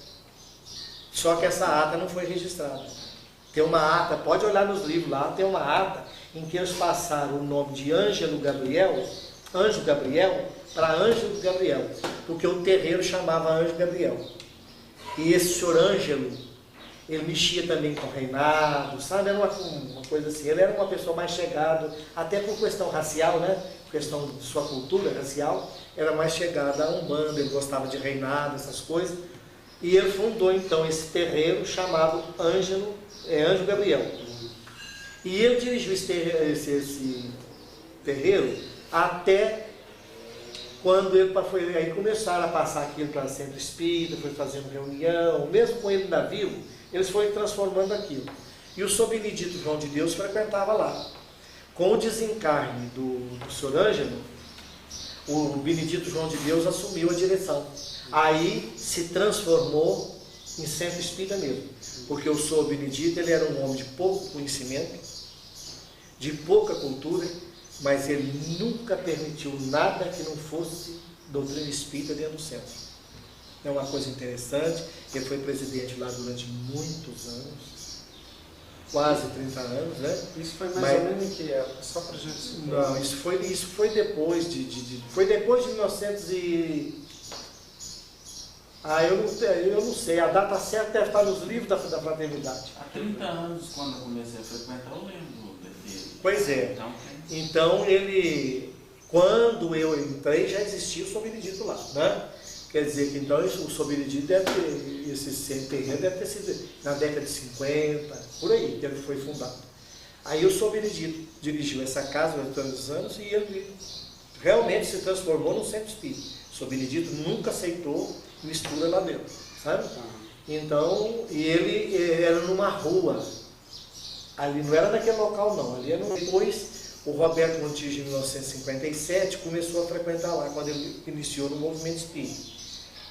Só que essa ata não foi registrada. Tem uma ata, pode olhar nos livros lá, tem uma ata em que eles passaram o nome de Ângelo Gabriel, Anjo Gabriel, para Ângelo Gabriel, porque o terreiro chamava Anjo Gabriel. E esse senhor Ângelo, ele mexia também com o reinado, sabe? Era uma coisa assim, ele era uma pessoa mais chegada, até por questão racial, né? Por questão de sua cultura racial, era mais chegada a Umbanda, ele gostava de reinado, essas coisas. E ele fundou então esse terreiro chamado Anjo Gabriel. E ele dirigiu esse terreiro até quando ele foi, aí começaram a passar aquilo para centro espírita, foi fazendo reunião, mesmo com ele ainda vivo, eles foram transformando aquilo. E o Sr. Benedito João de Deus frequentava lá. Com o desencarne do Sr. Ângelo, o Benedito João de Deus assumiu a direção. Aí se transformou em centro espírita mesmo, porque o Sr. Benedito ele era um homem de pouco conhecimento, de pouca cultura, mas ele nunca permitiu nada que não fosse doutrina espírita dentro do centro. É uma coisa interessante, ele foi presidente lá durante muitos anos, quase 30 anos, né? Isso foi mais ou menos em que época? Só para a gente saber. Não, isso foi depois foi depois de 1900 e... eu não sei, a data certa deve estar nos livros da Fraternidade. Há 30 anos, quando eu comecei a frequentar, eu lembro dele. Pois é. Então ele, quando eu entrei, já existia o Sr. Benedito lá, né? Quer dizer que então o Sr. Benedito deve ter, esse terreno deve ter sido na década de 50, por aí, que ele foi fundado. Aí o Sr. Benedito dirigiu essa casa durante tantos anos e ele realmente se transformou num centro espírita. O Sr. Benedito nunca aceitou mistura lá dentro, sabe? Então, e ele era numa rua, ali não era naquele local não, ali era depois. O Roberto Montijo, em 1957, começou a frequentar lá, quando ele iniciou no movimento espírita.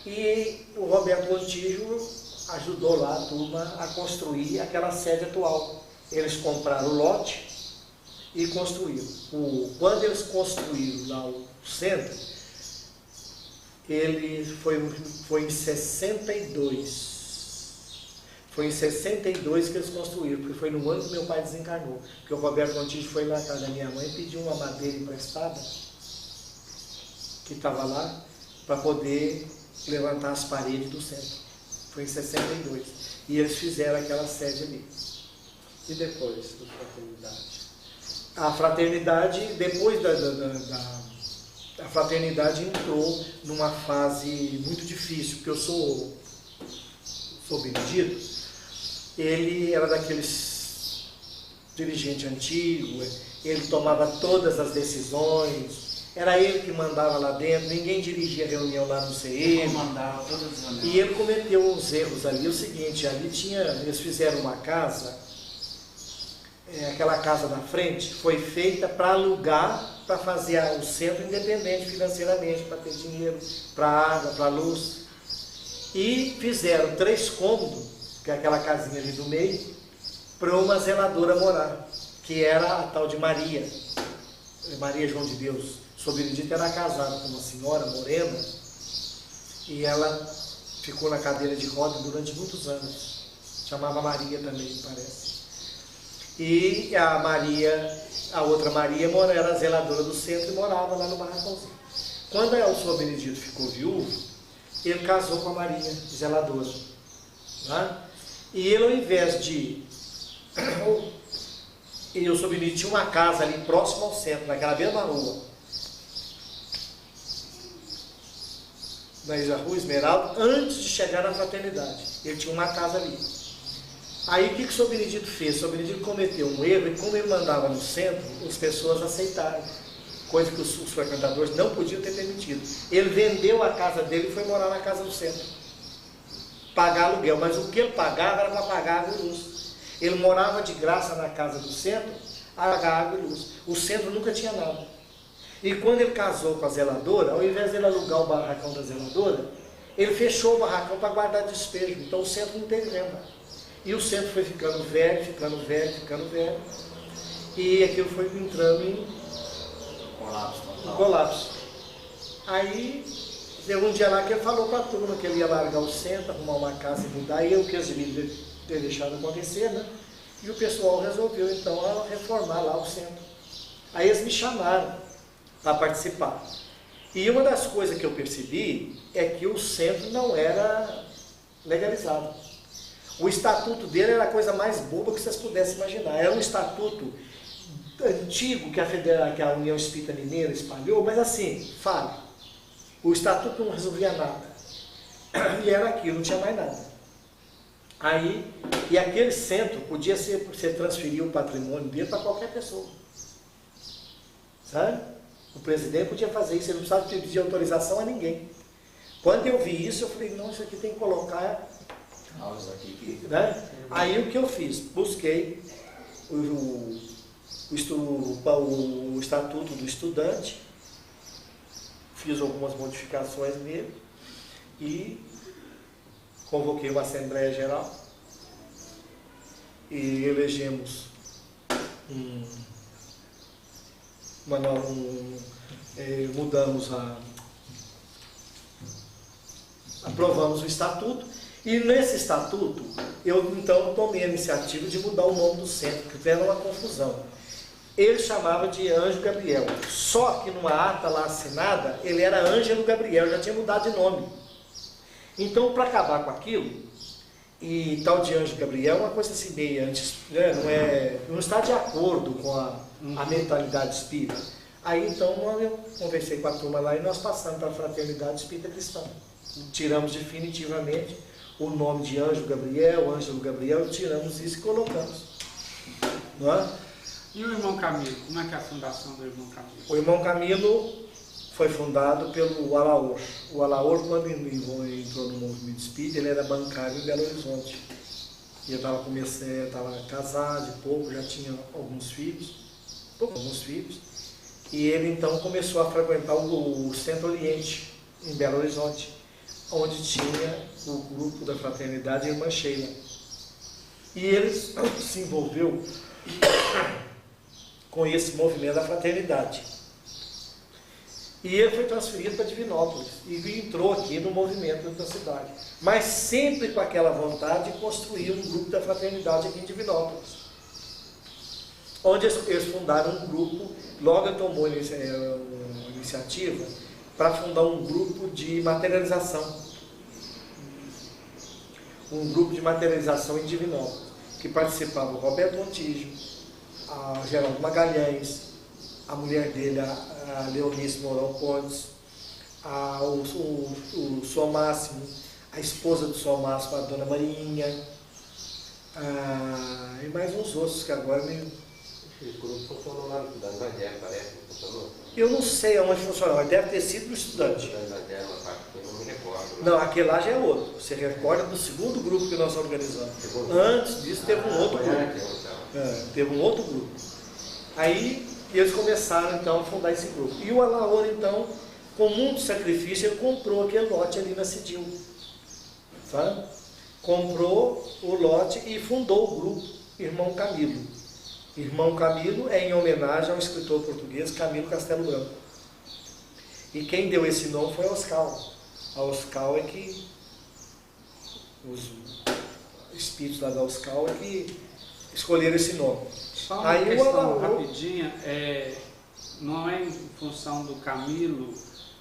E o Roberto Montijo ajudou lá a turma a construir aquela sede atual. Eles compraram o lote e construíram. Quando eles construíram lá o centro, ele foi em 62. Foi em 62 que eles construíram, porque foi no ano que meu pai desencarnou. Porque o Roberto Montijo foi lá na casa da minha mãe e pediu uma madeira emprestada, que estava lá, para poder levantar as paredes do centro. Foi em 62. E eles fizeram aquela sede ali. E depois da Fraternidade? A Fraternidade, depois a Fraternidade entrou numa fase muito difícil, porque eu sou Benedito. Ele era daqueles dirigentes antigos, ele tomava todas as decisões, era ele que mandava lá dentro, ninguém dirigia a reunião lá no CE. Mandava todas as reuniões. E ele cometeu uns erros ali, o seguinte, ali eles fizeram uma casa, aquela casa da frente foi feita para alugar, para fazer o centro independente financeiramente, para ter dinheiro, para água, para luz. E fizeram 3 cômodos, que é aquela casinha ali do meio, para uma zeladora morar, que era a tal de Maria João de Deus. O Sr. Benedito era casado com uma senhora morena, e ela ficou na cadeira de roda durante muitos anos. Chamava Maria também, parece. E a outra Maria era a zeladora do centro e morava lá no barracãozinho. Quando o Sr. Benedito ficou viúvo, ele casou com a Maria, zeladora. Né? E ele, ao invés de... E o Sr. Benedito tinha uma casa ali próximo ao centro, naquela mesma rua. Na Rua Esmeralda, antes de chegar na Fraternidade. Ele tinha uma casa ali. Aí o que o Sr. Benedito fez? O Sr. Benedito cometeu um erro e como ele mandava no centro, as pessoas aceitaram. Coisa que os frequentadores não podiam ter permitido. Ele vendeu a casa dele e foi morar na casa do centro. Pagar aluguel, mas o que ele pagava era para pagar água e luz. Ele morava de graça na casa do centro, a pagar água e luz. O centro nunca tinha nada. E quando ele casou com a zeladora, ao invés de ele alugar o barracão da zeladora, ele fechou o barracão para guardar despejo. Então o centro não teve renda. E o centro foi ficando velho, ficando velho, ficando velho. E aquilo foi entrando em colapso. Aí, teve um dia lá que ele falou para a turma que ele ia largar o centro, arrumar uma casa e mudar. E eu que eles deviam ter deixado acontecer, né? E o pessoal resolveu, então, reformar lá o centro. Aí eles me chamaram para participar. E uma das coisas que eu percebi é que o centro não era legalizado. O estatuto dele era a coisa mais boba que vocês pudessem imaginar. Era um estatuto antigo que a União Espírita Mineira espalhou, mas assim, falho. O estatuto não resolvia nada. E era aquilo, não tinha mais nada. Aí, e aquele centro podia ser, você transferir o patrimônio dele para qualquer pessoa. Sabe? O presidente podia fazer isso, ele não precisava pedir autorização a ninguém. Quando eu vi isso, eu falei, não, isso aqui tem que colocar... Né? Aí o que eu fiz? Busquei o estatuto do estudante, fiz algumas modificações nele e convoquei uma Assembleia Geral e elegemos aprovamos o estatuto. E nesse estatuto, eu então tomei a iniciativa de mudar o nome do centro, que era uma confusão. Ele chamava de Ângelo Gabriel, só que numa ata lá assinada, ele era Ângelo Gabriel, já tinha mudado de nome. Então, para acabar com aquilo, e tal de Ângelo Gabriel é uma coisa assim meio antes, né? não está de acordo com a mentalidade espírita. Aí então eu conversei com a turma lá e nós passamos para a Fraternidade Espírita Cristã. Tiramos definitivamente o nome de Ângelo Gabriel, tiramos isso e colocamos. Não é? E o irmão Camilo? Como é que é a fundação do irmão Camilo? O irmão Camilo foi fundado pelo Alaor. O Alaor, quando entrou no movimento espírita, ele era bancário em Belo Horizonte. E eu estava casado de pouco, já tinha alguns filhos. E ele então começou a frequentar o Centro-Oriente, em Belo Horizonte, onde tinha o grupo da Fraternidade Irmã Sheila. E ele se envolveu com esse movimento da fraternidade. E ele foi transferido para Divinópolis e entrou aqui no movimento da cidade. Mas sempre com aquela vontade de construir um grupo da fraternidade aqui em Divinópolis. Onde eles fundaram um grupo, logo tomou a iniciativa para fundar um grupo de materialização. Um grupo de materialização em Divinópolis, que participava o Roberto Montijo, a Geraldo Magalhães, a mulher dele, a Leonice Mourão Pontes, o Sol Máximo, a esposa do Sol Máximo, a Dona Marinha, e mais uns outros que agora me... Esse grupo funcionou lá no Estudante da Guerra, parece, não funcionou? Eu não sei aonde funcionou, mas deve ter sido no Estudante. Eu não me recordo. Não, aquele lá já é outro. Você recorda do segundo grupo que nós organizamos. Antes disso teve um outro grupo. Teve um outro grupo. Aí eles começaram então a fundar esse grupo. E o Alaor então, com muito sacrifício, ele comprou aquele lote ali na Cidil. Sabe? Comprou o lote e fundou o grupo Irmão Camilo. Irmão Camilo é em homenagem ao escritor português Camilo Castelo Branco. E quem deu esse nome foi Oscal. A Oscal é que, os espíritos lá da Oscal é que escolheram esse nome. Só uma questão rapidinha, não é em função do Camilo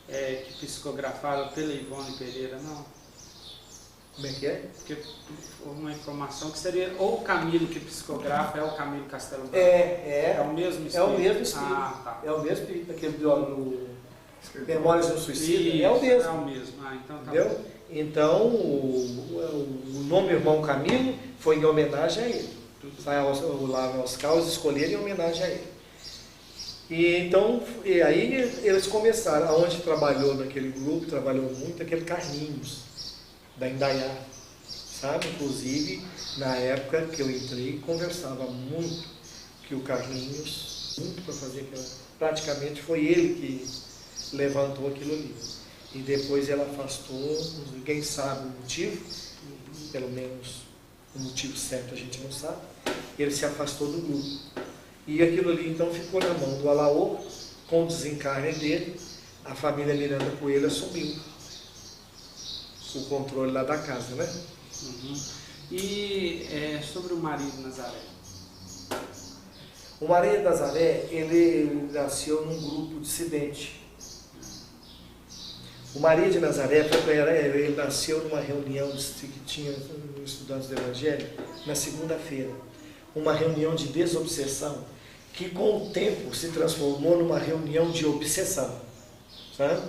que psicografaram pela Ivone Pereira, não? Como é que é? Porque uma informação que seria ou o Camilo que psicografa, é o Camilo Castelo Branco. É o mesmo espírito. É o mesmo espírito. Tá. É o mesmo espírito, aquele do Memórias do Suicídio. É o mesmo. É o mesmo. Então tá. Entendeu? Então, o nome Irmão Camilo foi em homenagem a ele. Vai lá aos caos escolheram em homenagem a ele. E então, e aí eles começaram, aonde trabalhou naquele grupo, trabalhou muito aquele Carlinhos, da Indaiá, sabe? Inclusive, na época que eu entrei, conversava muito que o Carlinhos, muito para fazer aquela, praticamente foi ele que levantou aquilo ali. E depois ele afastou, ninguém sabe o motivo, pelo menos o motivo certo a gente não sabe, ele se afastou do grupo. E aquilo ali então ficou na mão do Alaô, com o desencarne dele, a família Miranda Coelho assumiu o controle lá da casa, né? Uhum. E sobre o Maria de Nazaré? O Maria de Nazaré, ele nasceu num grupo dissidente. O Maria de Nazaré, ele nasceu numa reunião que tinha estudantes do Evangelho, na segunda-feira. Uma reunião de desobsessão, que com o tempo se transformou numa reunião de obsessão. Sabe?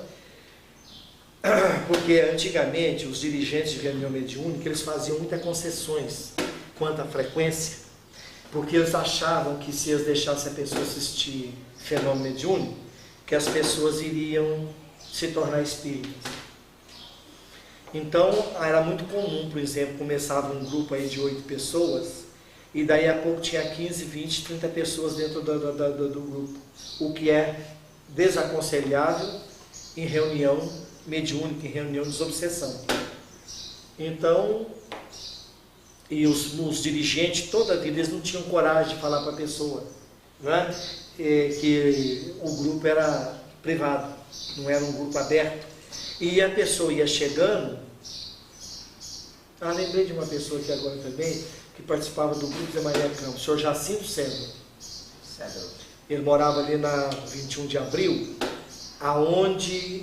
Porque antigamente os dirigentes de reunião mediúnica, eles faziam muitas concessões quanto à frequência, porque eles achavam que se eles deixassem a pessoa assistir fenômeno mediúnico, que as pessoas iriam se tornar espíritas. Então era muito comum, por exemplo, começava um grupo aí de 8 pessoas, e daí a pouco tinha 15, 20, 30 pessoas dentro do grupo, o que é desaconselhável em reunião mediúnica, em reunião de desobsessão. Então, e os dirigentes, toda a vida, eles não tinham coragem de falar para a pessoa, né? Que o grupo era privado, não era um grupo aberto. E a pessoa ia chegando. Lembrei de uma pessoa aqui agora também, que participava do grupo de Maria Campos, o senhor Jacinto Cedro. Ele morava ali na 21 de abril, aonde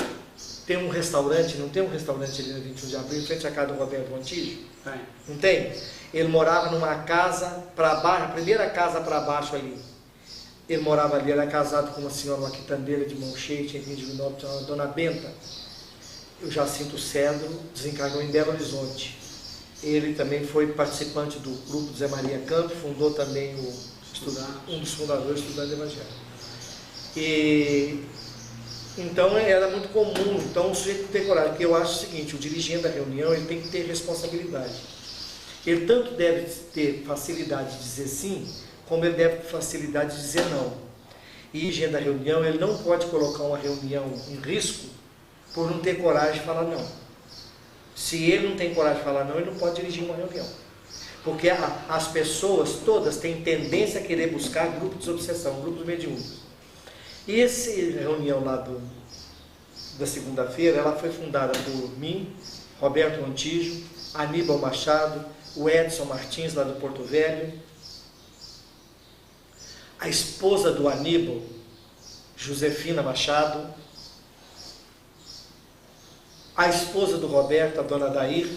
tem um restaurante, não tem um restaurante ali na 21 de abril, em frente à casa do Roberto Antijo? Tem. Não tem? Ele morava numa casa para baixo, a primeira casa para baixo ali. Ele morava ali, era casado com uma senhora, uma quitandeira de mão cheia, tinha vindo de Vinópolis, chamada Dona Benta. O Jacinto Cedro desencarnou em Belo Horizonte. Ele também foi participante do grupo Zé Maria Campos, fundou também um dos fundadores do Estudante Evangelho. E então era muito comum, então o sujeito ter coragem, porque eu acho o seguinte, o dirigente da reunião ele tem que ter responsabilidade. Ele tanto deve ter facilidade de dizer sim, como ele deve ter facilidade de dizer não. E o dirigente da reunião, ele não pode colocar uma reunião em risco por não ter coragem de falar não. Se ele não tem coragem de falar não, ele não pode dirigir uma reunião. Porque as pessoas todas têm tendência a querer buscar grupos de desobsessão, grupos mediúnicos. E essa reunião lá da segunda-feira, ela foi fundada por mim, Roberto Antijo, Aníbal Machado, o Edson Martins, lá do Porto Velho, a esposa do Aníbal, Josefina Machado, a esposa do Roberto, a dona Dair,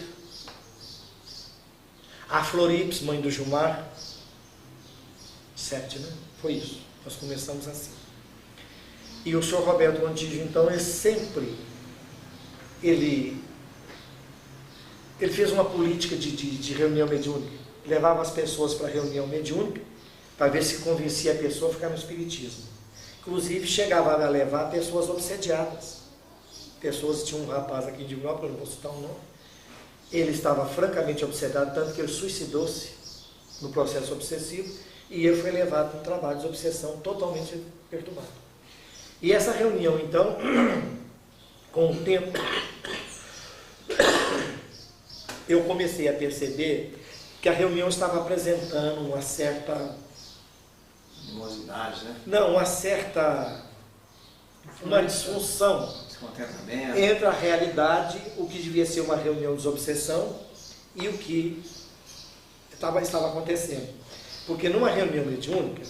a Florips, mãe do Gilmar, 7, né? Foi isso, nós começamos assim. E o senhor Roberto Antijo, então, ele fez uma política de reunião mediúnica, levava as pessoas para a reunião mediúnica, para ver se convencia a pessoa a ficar no espiritismo. Inclusive, chegava a levar pessoas obsediadas. Pessoas, tinha um rapaz aqui de Vinópolis, eu não vou citar o nome, ele estava francamente obsedado, tanto que ele suicidou-se no processo obsessivo, e ele foi levado para um trabalho de obsessão totalmente perturbado. E essa reunião, então, com o tempo, eu comecei a perceber que a reunião estava apresentando uma certa... Animosidade, né? Não, uma disfunção entre a realidade, o que devia ser uma reunião de desobsessão e o que estava acontecendo. Porque numa reunião mediúnica,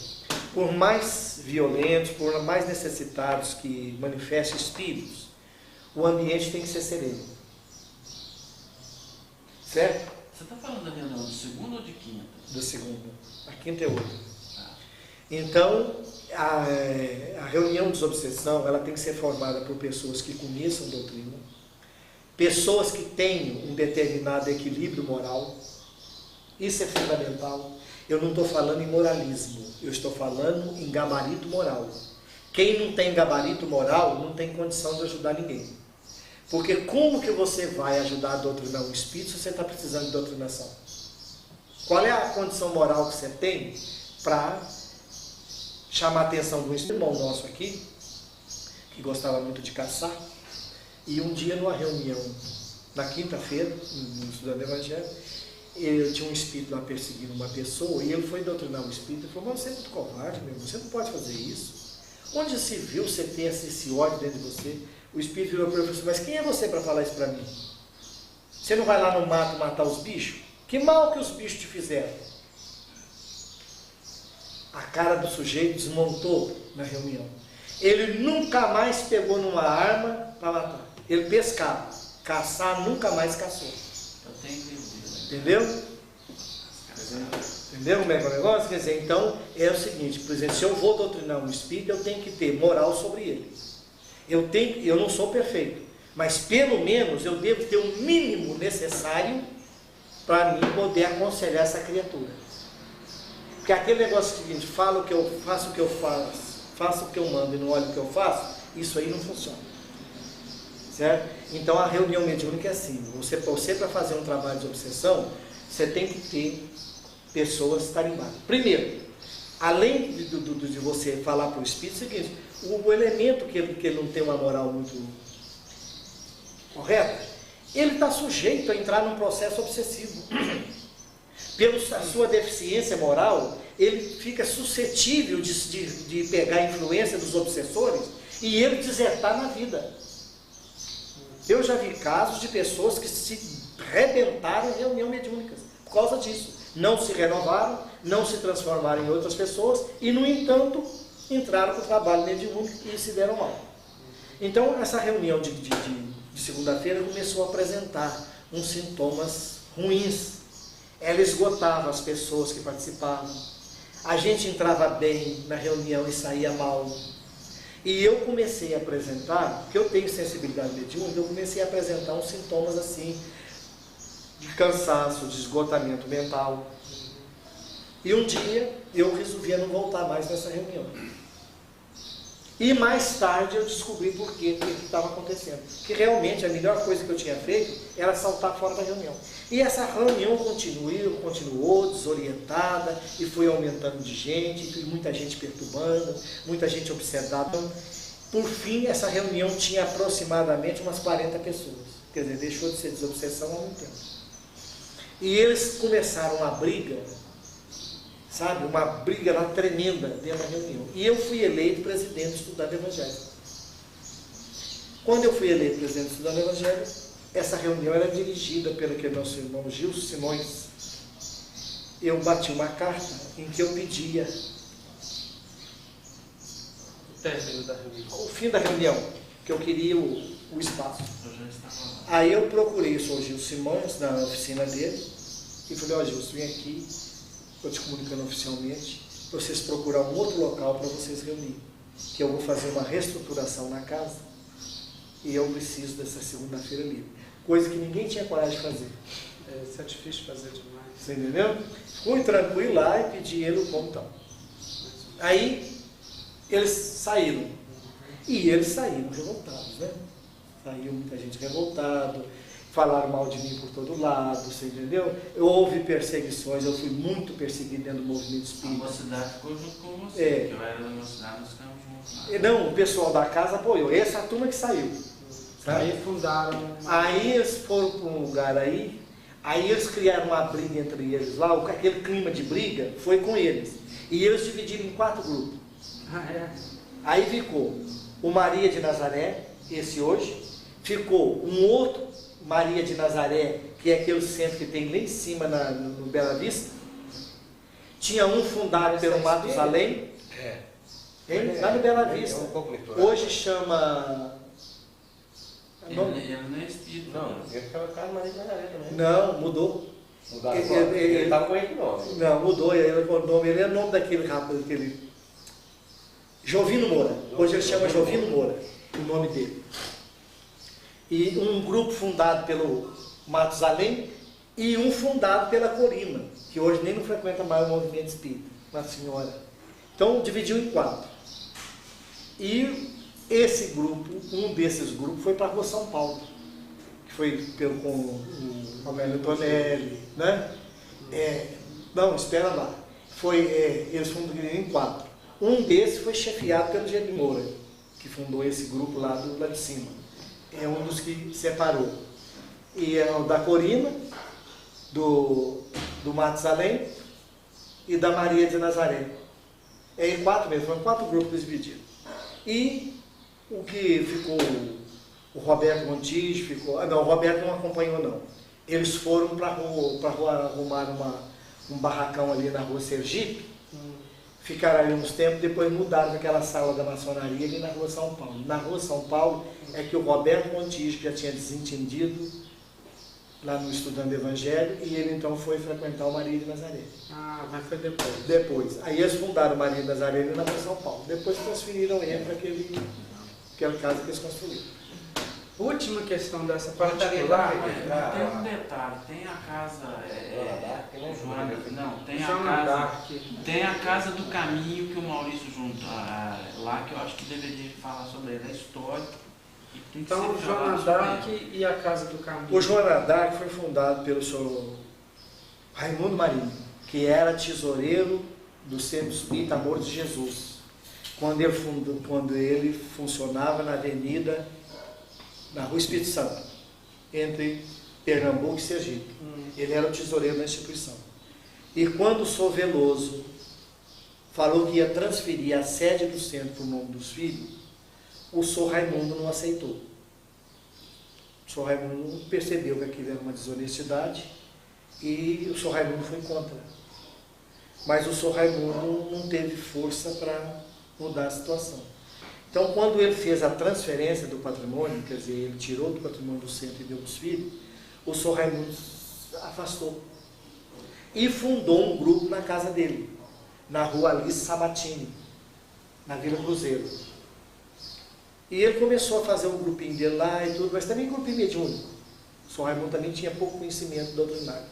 por mais violentos, por mais necessitados que manifestem espíritos, o ambiente tem que ser sereno. Certo? Você está falando da reunião de segunda ou de quinta? Da segunda. A quinta é outra. Então, a reunião de desobsessão, ela tem que ser formada por pessoas que conheçam doutrina, pessoas que tenham um determinado equilíbrio moral, Isso é fundamental. Eu não estou falando em moralismo, eu estou falando em gabarito moral. Quem não tem gabarito moral não tem condição de ajudar ninguém. Porque como que você vai ajudar a doutrinar o espírito se você está precisando de doutrinação? Qual é a condição moral que você tem para chamar a atenção de um irmão nosso aqui, que gostava muito de caçar, e um dia numa reunião, na quinta-feira, no Estudando o Evangelho, ele tinha um espírito lá perseguindo uma pessoa, e ele foi doutrinar o espírito e falou: mas você é muito covarde, meu irmão, você não pode fazer isso. Onde se viu você ter esse ódio dentro de você? O espírito virou para ele e falou: mas quem é você para falar isso para mim? Você não vai lá no mato matar os bichos? Que mal que os bichos te fizeram? A cara do sujeito desmontou na reunião. Ele nunca mais pegou numa arma para matar. Ele pescava. Caçar nunca mais caçou. Eu tenho que ver. Entendeu? Entendeu como é que é o negócio? Quer dizer, então é o seguinte, por exemplo, se eu vou doutrinar um espírito, eu tenho que ter moral sobre ele. Eu não sou perfeito, mas pelo menos eu devo ter o mínimo necessário para mim poder aconselhar essa criatura. Porque aquele negócio seguinte, falo o que eu faço, o que eu faço o que eu mando e não olho o que eu faço, isso aí não funciona. Certo? Então a reunião mediúnica é assim, você para fazer um trabalho de obsessão, você tem que ter pessoas tarimbadas. Primeiro, além de você falar para o espírito, é o seguinte, o elemento que ele não tem uma moral muito correta, ele está sujeito a entrar num processo obsessivo. Pela sua deficiência moral, ele fica suscetível de pegar a influência dos obsessores e ele desertar na vida. Eu já vi casos de pessoas que se rebentaram em reunião mediúnicas por causa disso. Não se renovaram, não se transformaram em outras pessoas e, no entanto, entraram para o trabalho mediúnico e se deram mal. Então, essa reunião de segunda-feira começou a apresentar uns sintomas ruins. Ela esgotava as pessoas que participavam. A gente entrava bem na reunião e saía mal. E eu comecei a apresentar, porque eu tenho sensibilidade mediúnica, eu comecei a apresentar uns sintomas assim, de cansaço, de esgotamento mental. E um dia eu resolvia não voltar mais nessa reunião. E mais tarde eu descobri por que estava acontecendo. Que realmente a melhor coisa que eu tinha feito era saltar fora da reunião. E essa reunião continuou desorientada e foi aumentando de gente, muita gente perturbando, muita gente obsedada. Por fim, essa reunião tinha aproximadamente umas 40 pessoas. Quer dizer, deixou de ser desobsessão há muito tempo. E eles começaram uma briga, sabe, uma briga lá tremenda dentro da reunião. E eu fui eleito presidente do Estudando o Evangelho. Quando eu fui eleito presidente do Estudando o Evangelho, essa reunião era dirigida pelo nosso irmão Gilson Simões. Eu bati uma carta em que eu pedia O término da reunião. o fim da reunião, que eu queria o espaço. Eu já estava lá. Aí eu procurei o senhor Gilson Simões na oficina dele e falei: ó, Gilson, vem aqui, estou te comunicando oficialmente, para vocês procurar um outro local para vocês reunirem, que eu vou fazer uma reestruturação na casa e eu preciso dessa segunda-feira livre. Coisa que ninguém tinha coragem de fazer. Isso é difícil de fazer demais. Você entendeu? Fui tranquilo lá e pedi ele o como tal. Aí eles saíram. E eles saíram revoltados, né? Saiu muita gente revoltada, falaram mal de mim por todo lado, você entendeu? Houve perseguições, eu fui muito perseguido dentro do movimento A espírita. mocidade ficou junto com você, É. porque eu era da mocidade, nós ficamos juntos lá. Não, o pessoal da casa apoiou, essa turma que saiu. Sabe? Aí fundaram... Aí eles foram para um lugar aí eles criaram uma briga entre eles lá, aquele clima de briga foi com eles. E eles dividiram em 4 grupos. Aí ficou o Maria de Nazaré, esse hoje, ficou um outro Maria de Nazaré, que é aquele centro que tem lá em cima no Bela Vista. Tinha um fundado pelo Matusalém, lá no Bela Vista. Hoje chama... Ele não é espírito. Não, ele ficava casa Maria de Nazaré também. Não, mudou. Mudaram o nome. Ele estava com ele de novo. Não, mudou. Ele é o nome daquele rapaz, daquele... Jovino Moura. Hoje ele chama Jovino Moura, o nome dele. E um grupo fundado pelo Matusalém e um fundado pela Corina, que hoje nem não frequenta mais o movimento espírita, uma senhora. Então dividiu em 4. E esse grupo, um desses grupos, foi para a Rua São Paulo, que foi com o Romero Tonelli, né? Não, espera lá. Eles foram divididos em 4. Um desses foi chefiado pelo Gênio Moura, que fundou esse grupo lá de cima. É um dos que separou. E é o da Corina, do Matusalém e da Maria de Nazaré. É em 4 mesmo, foram 4 grupos divididos. E o que ficou, o Roberto Montijo ficou... Não, o Roberto não acompanhou não. Eles foram para a rua arrumar um barracão ali na Rua Sergipe, ficaram ali uns tempos, depois mudaram para aquela sala da maçonaria ali na Rua São Paulo. Na Rua São Paulo é que o Roberto Montijo, que já tinha desentendido lá no Estudando Evangelho, e ele então foi frequentar o Maria de Nazaré. Ah, mas foi depois. Depois. Aí eles fundaram o Maria de Nazaré na Rua São Paulo. Depois transferiram ele para aquela casa que eles construíram. Última questão dessa particular. Tem um detalhe, tem a casa. Tem a casa do caminho que o Maurício junta lá, que eu acho que deveria falar sobre ele, a história. Então, o Joana d'Arc e a Casa do Caminho. O Joana d'Arc foi fundado pelo senhor Raimundo Marinho, que era tesoureiro do Centro Espírita Amor de Jesus, quando ele funcionava na avenida, na Rua Espírito Santo, entre Pernambuco e Sergipe. Ele era o tesoureiro da instituição. E quando o senhor Veloso falou que ia transferir a sede do centro para o nome dos filhos, o senhor Raimundo não aceitou. O senhor Raimundo percebeu que aquilo era uma desonestidade e o senhor Raimundo foi contra. Mas o senhor Raimundo não teve força para mudar a situação. Então, quando ele fez a transferência do patrimônio, quer dizer, ele tirou do patrimônio do centro e deu para os filhos, o senhor Raimundo afastou. E fundou um grupo na casa dele, na Rua Alice Sabatini, na Vila Cruzeiro. E ele começou a fazer um grupinho dele lá e tudo, mas também grupinho mediúnico. O senhor Raimundo também tinha pouco conhecimento doutrinário.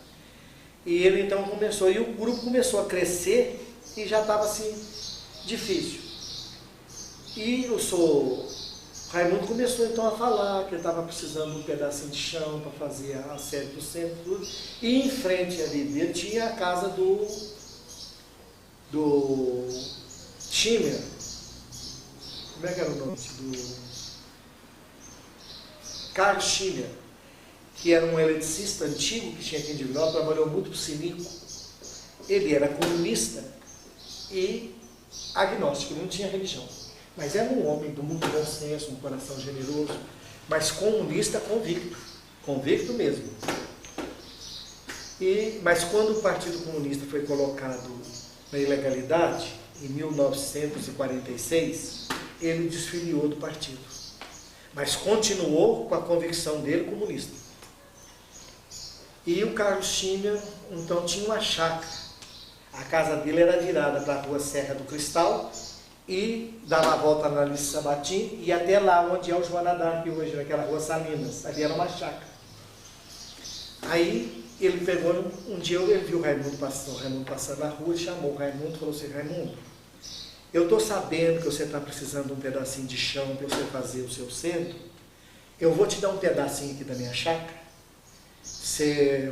E ele então começou, e o grupo começou a crescer e já estava assim, difícil. E o senhor Raimundo começou então a falar que ele estava precisando de um pedacinho de chão para fazer a sede do centro, tudo. E em frente ali dele tinha a casa do Schimmer. Como é que era o nome? Do Carlos Schimmer, que era um eletricista antigo que tinha aqui em Divinópolis, trabalhou muito para o Sinico. Ele era comunista e agnóstico, não tinha religião. Mas era um homem do muito bom senso, um coração generoso, mas comunista convicto, convicto mesmo. Mas quando o Partido Comunista foi colocado na ilegalidade, em 1946, ele desfiliou do partido, mas continuou com a convicção dele comunista. E o Carlos Schimmer, então, tinha uma chácara. A casa dele era virada para a Rua Serra do Cristal e dava a volta na Alice Sabatini e até lá onde é o Joana d'Arc hoje, naquela Rua Salinas. Ali era uma chácara. Aí ele pegou, um dia ele viu o Raimundo passando na rua, ele chamou o Raimundo e falou assim: Raimundo, eu estou sabendo que você está precisando de um pedacinho de chão para você fazer o seu centro. Eu vou te dar um pedacinho aqui da minha chácara.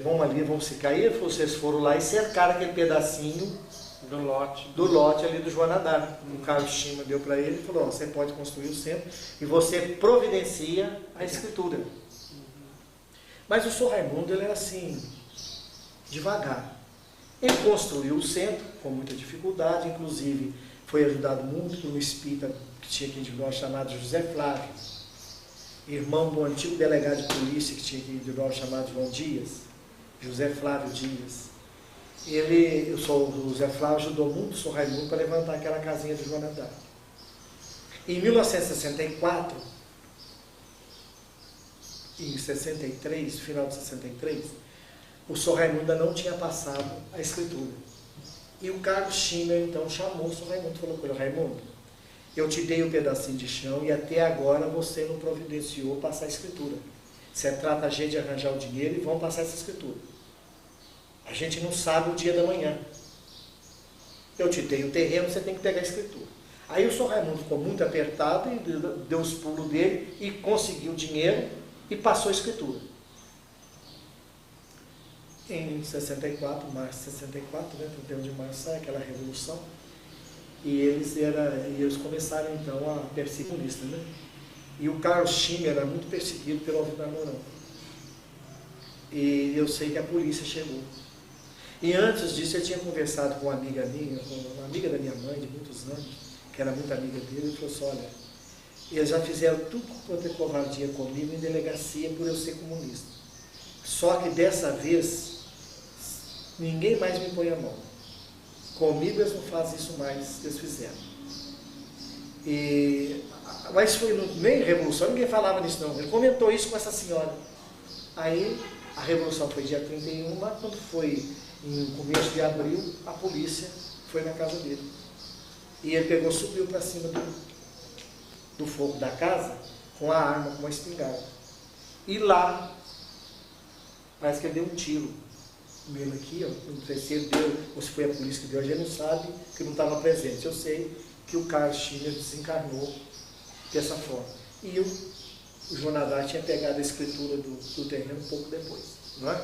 Vão ali, vão se cair. Vocês foram lá e cercaram aquele pedacinho do lote ali do Joana d'Arc. O Carlos Schimmer deu para ele e falou: você pode construir o centro e você providencia a escritura. Mas o senhor Raimundo, ele era assim, devagar. Ele construiu o centro com muita dificuldade, inclusive foi ajudado muito por um espírita que tinha aqui em Divinópolis chamado José Flávio, irmão do antigo delegado de polícia que tinha aqui em Divinópolis chamado João Dias, José Flávio Dias. O José Flávio ajudou muito o senhor Raimundo para levantar aquela casinha do Joana d'Arc. Em 1964, em 63, final de 63, o senhor Raimundo ainda não tinha passado a escritura. E o Carlos Schimmer, então, chamou o senhor Raimundo e falou para ele: Raimundo, eu te dei um pedacinho de chão e até agora você não providenciou passar a escritura. Você trata a gente de arranjar o dinheiro e vão passar essa escritura. A gente não sabe o dia da manhã. Eu te dei o terreno, você tem que pegar a escritura. Aí o senhor Raimundo ficou muito apertado e deu os pulos dele e conseguiu dinheiro e passou a escritura. Em 64, março de 64, né, 31 de março, sai aquela revolução. E eles começaram então a perseguir comunistas, né? E o Carlos Schimmer era muito perseguido pelo Alvino Mourão. E eu sei que a polícia chegou. E antes disso eu tinha conversado com uma amiga minha, com uma amiga da minha mãe de muitos anos, que era muito amiga dele, e falou assim, olha, eles já fizeram tudo quanto é covardia comigo em delegacia por eu ser comunista. Só que dessa vez, ninguém mais me põe a mão. Comigo eles não fazem isso mais, eles fizeram. Mas foi nem revolução, ninguém falava nisso não. Ele comentou isso com essa senhora. Aí a revolução foi dia 31, mas quando foi em começo de abril, a polícia foi na casa dele. E ele pegou, subiu para cima do fogo da casa com a arma, com uma espingarda. E lá, parece que ele deu um tiro nele aqui, ó, não sei se ele deu, ou se foi a polícia que deu, a gente não sabe, que não estava presente. Eu sei que o Carlos Schimmer desencarnou dessa forma. E o Jonadá tinha pegado a escritura do terreno um pouco depois, não é?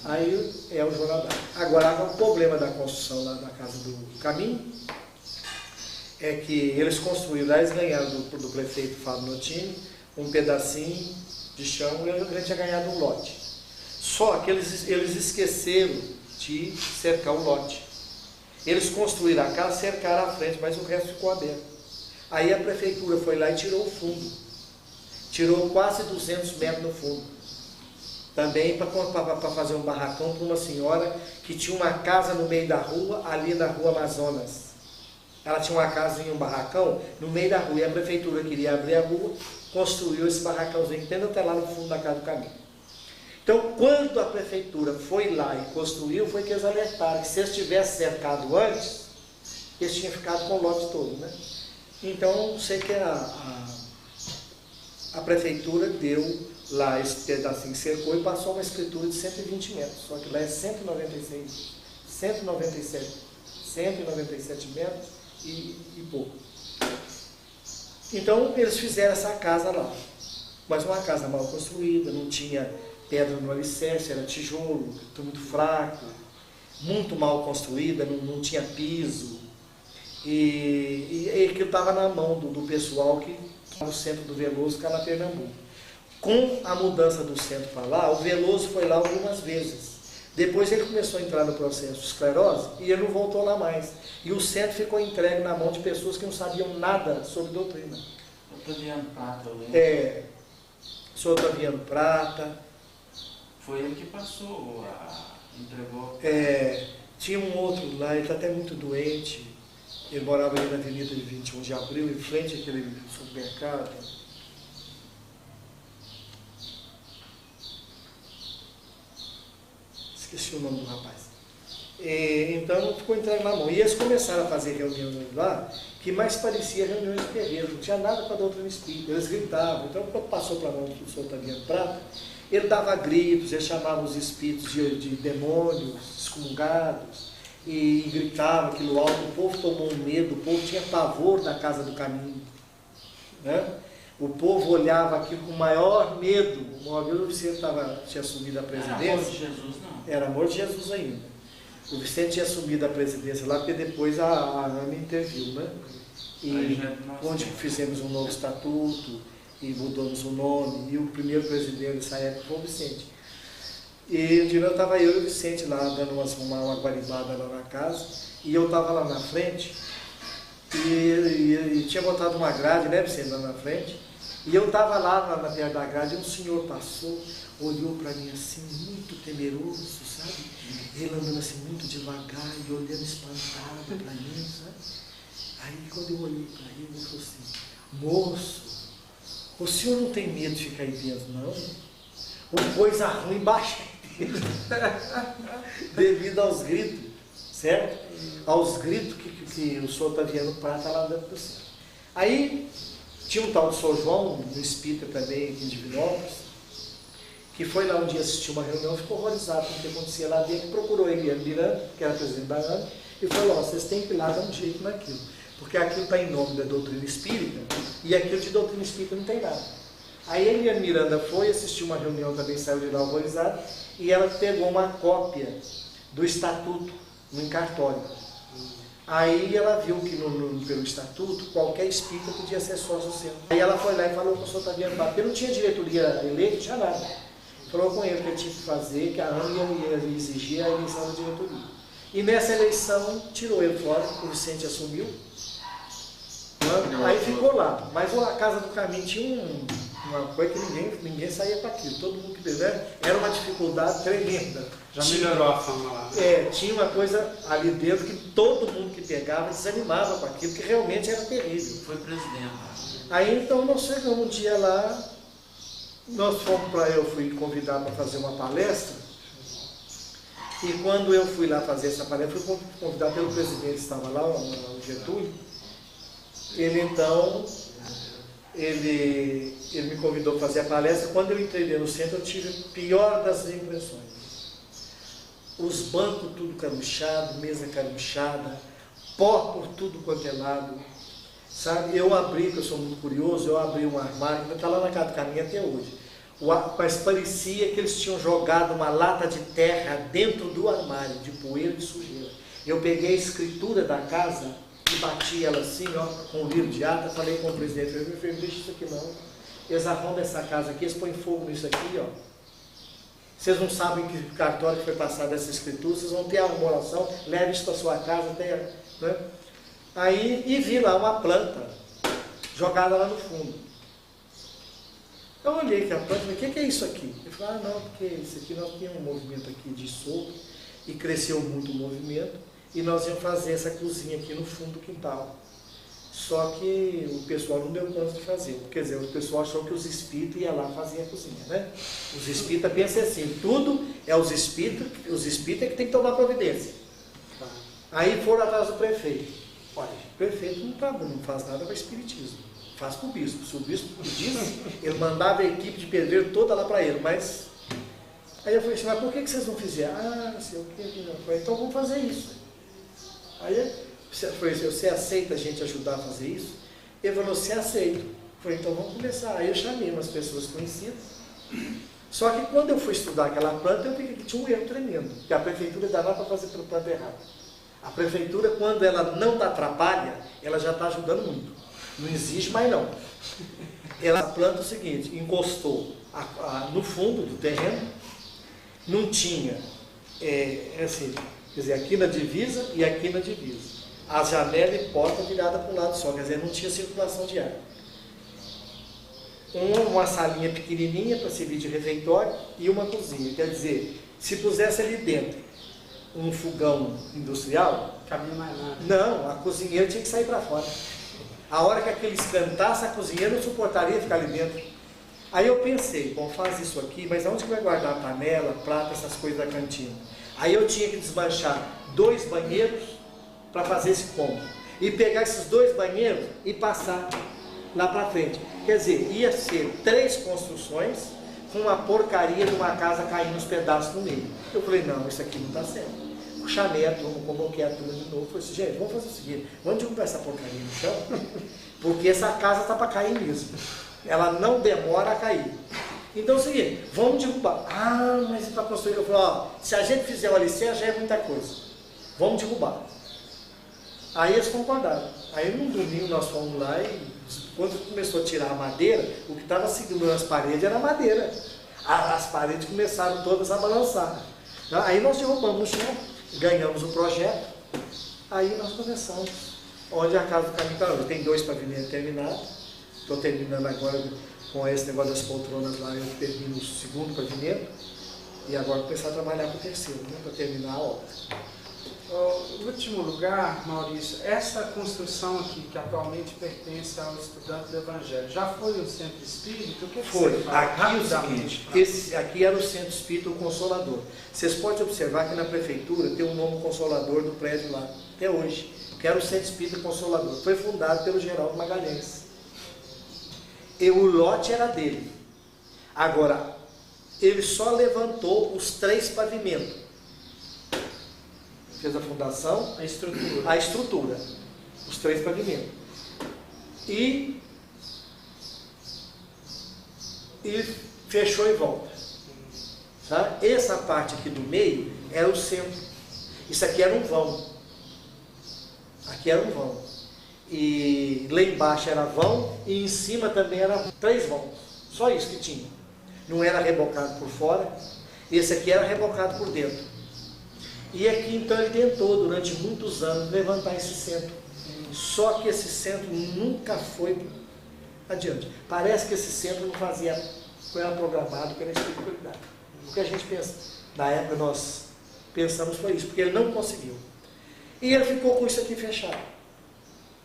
Aí é o Jonadá. Agora, o problema da construção lá da casa do Caminho é que eles construíram lá, eles ganharam do prefeito Fábio Notini um pedacinho de chão e a gente tinha ganhado um lote. Só que eles esqueceram de cercar o lote. Eles construíram a casa, cercaram a frente, mas o resto ficou aberto. Aí a prefeitura foi lá e tirou o fundo. Tirou quase 200 metros no fundo. Também para fazer um barracão para uma senhora que tinha uma casa no meio da rua, ali na rua Amazonas. Ela tinha uma casa em um barracão no meio da rua e a prefeitura queria abrir a rua, construiu esse barracãozinho, tendo até lá no fundo da casa do caminho. Então, quando a prefeitura foi lá e construiu, foi que eles alertaram que se eles tivessem cercado antes, eles tinham ficado com o lote todo, né? Então, sei que a prefeitura deu lá esse pedacinho, cercou e passou uma escritura de 120 metros, só que lá é 197 metros e pouco. Então, eles fizeram essa casa lá, mas uma casa mal construída, não tinha pedra no alicerce, era tijolo, muito fraco, muito mal construída, não tinha piso. E aquilo estava na mão do pessoal que estava no centro do Veloso, que era na Pernambuco. Com a mudança do centro para lá, o Veloso foi lá algumas vezes. Depois ele começou a entrar no processo de esclerose e ele não voltou lá mais. E o centro ficou entregue na mão de pessoas que não sabiam nada sobre doutrina. Otaviano Prata, eu lembro. Sou Otaviano Prata. Foi ele que passou, entregou. Tinha um outro lá, ele está até muito doente. Ele morava ali na Avenida de 21 de Abril, em frente àquele supermercado. Esqueci o nome do rapaz. Então ficou entregue na mão. E eles começaram a fazer reuniões lá, que mais parecia reuniões de terreiro, não tinha nada com a doutrina espírita. Eles gritavam. Então, quando passou para a mão do Sr. Otaviano Prata, ele dava gritos, ele chamava os espíritos de demônios, excomungados, e gritava aquilo alto, o povo tomou um medo, o povo tinha pavor da casa do caminho. Né? O povo olhava aquilo com o maior medo. Uma vez o Vicente tinha assumido a presidência. Era amor de Jesus, não? Era amor de Jesus ainda. O Vicente tinha assumido a presidência lá, porque depois a Ana interviu, né? E onde fizemos um novo estatuto, e mudamos o nome, e o primeiro presidente dessa época foi o Vicente. E um dia eu estava eu e o Vicente lá, dando uma guaribada lá na casa, e eu estava lá na frente, e tinha botado uma grade, né, Vicente, lá na frente, e eu estava lá na perto da grade, e um senhor passou, olhou para mim assim, muito temeroso, sabe? Ele andando assim muito devagar e olhando espantado para mim, sabe? Aí quando eu olhei para ele, ele falou assim, moço, o senhor não tem medo de ficar aí dentro, não? Uma coisa ruim baixa devido aos gritos, certo? Aos gritos que o senhor Otaviano Prata lá dentro do céu. Aí tinha um tal de São João, um espírita também aqui em Divinópolis, que foi lá um dia assistir uma reunião, ficou horrorizado com o que acontecia lá dentro, procurou Eliane Miranda, que era presidente da ANA, e falou, ó, vocês têm que ir lá dar um jeito naquilo, porque aquilo está em nome da doutrina espírita, e aquilo de doutrina espírita não tem nada. Aí a Eliane Miranda foi, assistiu uma reunião, também saiu de lá horrorizada, e ela pegou uma cópia do estatuto no cartório. Aí ela viu que pelo estatuto, qualquer espírita podia ser sócio do centro. Aí ela foi lá e falou com o senhor Taviano Barros, porque não tinha diretoria eleita, não tinha nada. Falou com ele que ele tinha que fazer, que a ANA ia exigir a eleição da diretoria. E nessa eleição, tirou ele fora, o Vicente assumiu. Aí ficou lá. Mas a Casa do Caminho tinha uma coisa que ninguém saía para aquilo. Todo mundo que né? Era uma dificuldade tremenda. Já melhorou a fama lá. Tinha uma coisa ali dentro que todo mundo que pegava desanimava com aquilo, que realmente era terrível. Foi presidente. Aí então nós chegamos um dia lá, eu fui convidado para fazer uma palestra, e quando eu fui lá fazer essa palestra, fui convidado pelo presidente que estava lá, o Getúlio. Ele então, ele me convidou para fazer a palestra. Quando eu entrei no centro, eu tive a pior das impressões. Os bancos tudo caruchado, mesa caruchada, pó por tudo quanto é lado. Sabe, eu abri, porque eu sou muito curioso, eu abri um armário, que está lá na Casa do Caminho até hoje. Mas parecia que eles tinham jogado uma lata de terra dentro do armário, de poeira e sujeira. Eu peguei a escritura da casa e bati ela assim, ó, com o livro de ata, falei com o presidente, eu falei, não deixa isso aqui não. Eles arrumam essa casa aqui, eles põem fogo nisso aqui, ó. Vocês não sabem que cartório que foi passado essa escritura, vocês vão ter a oração, leve isso para sua casa, tenha, né? Aí, e vi lá uma planta jogada lá no fundo. Eu olhei que a planta, falei, o que é isso aqui? Eu falei, não, porque isso aqui nós tínhamos um movimento aqui de sopro, e cresceu muito o movimento, e nós íamos fazer essa cozinha aqui no fundo do quintal. Só que o pessoal não deu conta de fazer. Quer dizer, o pessoal achou que os espíritas iam lá fazer a cozinha, né? Os espíritas pensam assim, tudo é os espíritas é que tem que tomar providência. Aí foram atrás do prefeito. Olha, o prefeito não faz nada para espiritismo, faz para o bispo. Se o bispo pedisse, ele mandava a equipe de pedreiro toda lá para ele, mas... Aí eu falei assim, mas por que vocês não fizeram? Ah, não sei o que, não foi. Então vamos fazer isso. Aí você aceita a gente ajudar a fazer isso? Ele falou, você aceita. Eu falei, então vamos começar. Aí eu chamei umas pessoas conhecidas. Só que quando eu fui estudar aquela planta, eu vi que tinha um erro tremendo, que a prefeitura dá lá para fazer pela planta errada. A prefeitura, quando ela não atrapalha, ela já está ajudando muito. Não existe mais não. Ela planta o seguinte, encostou no fundo do terreno, não tinha, assim, quer dizer, aqui na divisa e aqui na divisa. A janela e porta virada para um lado só, quer dizer, não tinha circulação de ar. Uma salinha pequenininha para servir de refeitório e uma cozinha. Quer dizer, se pusesse ali dentro um fogão industrial, cabia mais nada. Não, a cozinheira tinha que sair para fora. A hora que aquele escantasse, a cozinheira não suportaria ficar ali dentro. Aí eu pensei, bom, faz isso aqui, mas onde que vai guardar a panela, prata, essas coisas da cantina? Aí eu tinha que desmanchar 2 banheiros para fazer esse cômodo. E pegar esses 2 banheiros e passar lá para frente. Quer dizer, ia ser 3 construções com uma porcaria de uma casa caindo nos pedaços no meio. Eu falei, não, isso aqui não está certo. Chamei a turma, convoquei a turma de novo, falei assim, gente, vamos fazer o seguinte, vamos derrubar essa porcaria no chão, porque essa casa está para cair mesmo. Ela não demora a cair. Então é o seguinte, vamos derrubar. Ah, mas para construir, eu falei, ó, se a gente fizer o alicerce já é muita coisa. Vamos derrubar. Aí eles concordaram. Aí no domingo nós fomos lá e quando começou a tirar a madeira, o que estava segurando as paredes era a madeira. As paredes começaram todas a balançar. Aí nós derrubamos no chão, ganhamos o projeto, aí nós começamos. Onde a Casa do Caminho está hoje. Tem 2 pavimentos terminados. Estou terminando agora com esse negócio das poltronas lá, eu termino o 2º pavimento. E agora vou começar a trabalhar com o 3º, né, para terminar a obra. Em último lugar, Maurício, essa construção aqui, que atualmente pertence ao estudante do Evangelho, já foi um centro espírita? O que Foi. você fala? Aqui é o seguinte, esse aqui era o Centro Espírita, o Consolador. Vocês podem observar que na prefeitura tem um nome Consolador do prédio lá, até hoje, que era o Centro Espírita Consolador. Foi fundado pelo Geraldo Magalhães. E o lote era dele. Agora, ele só levantou os 3 pavimentos. Fez a fundação, A estrutura. a estrutura, os 3 pavimentos. E fechou em volta. Tá? Essa parte aqui do meio era o centro. Isso aqui era um vão. Aqui era um vão. E lá embaixo era vão e em cima também era 3 vãos. Só isso que tinha. Não era rebocado por fora. Esse aqui era rebocado por dentro. E aqui então ele tentou durante muitos anos levantar esse centro. Só que esse centro nunca foi adiante. Parece que esse centro não era programado pela espiritualidade. O que a gente pensa, na época nós pensamos foi isso, porque ele não conseguiu. E ele ficou com isso aqui fechado.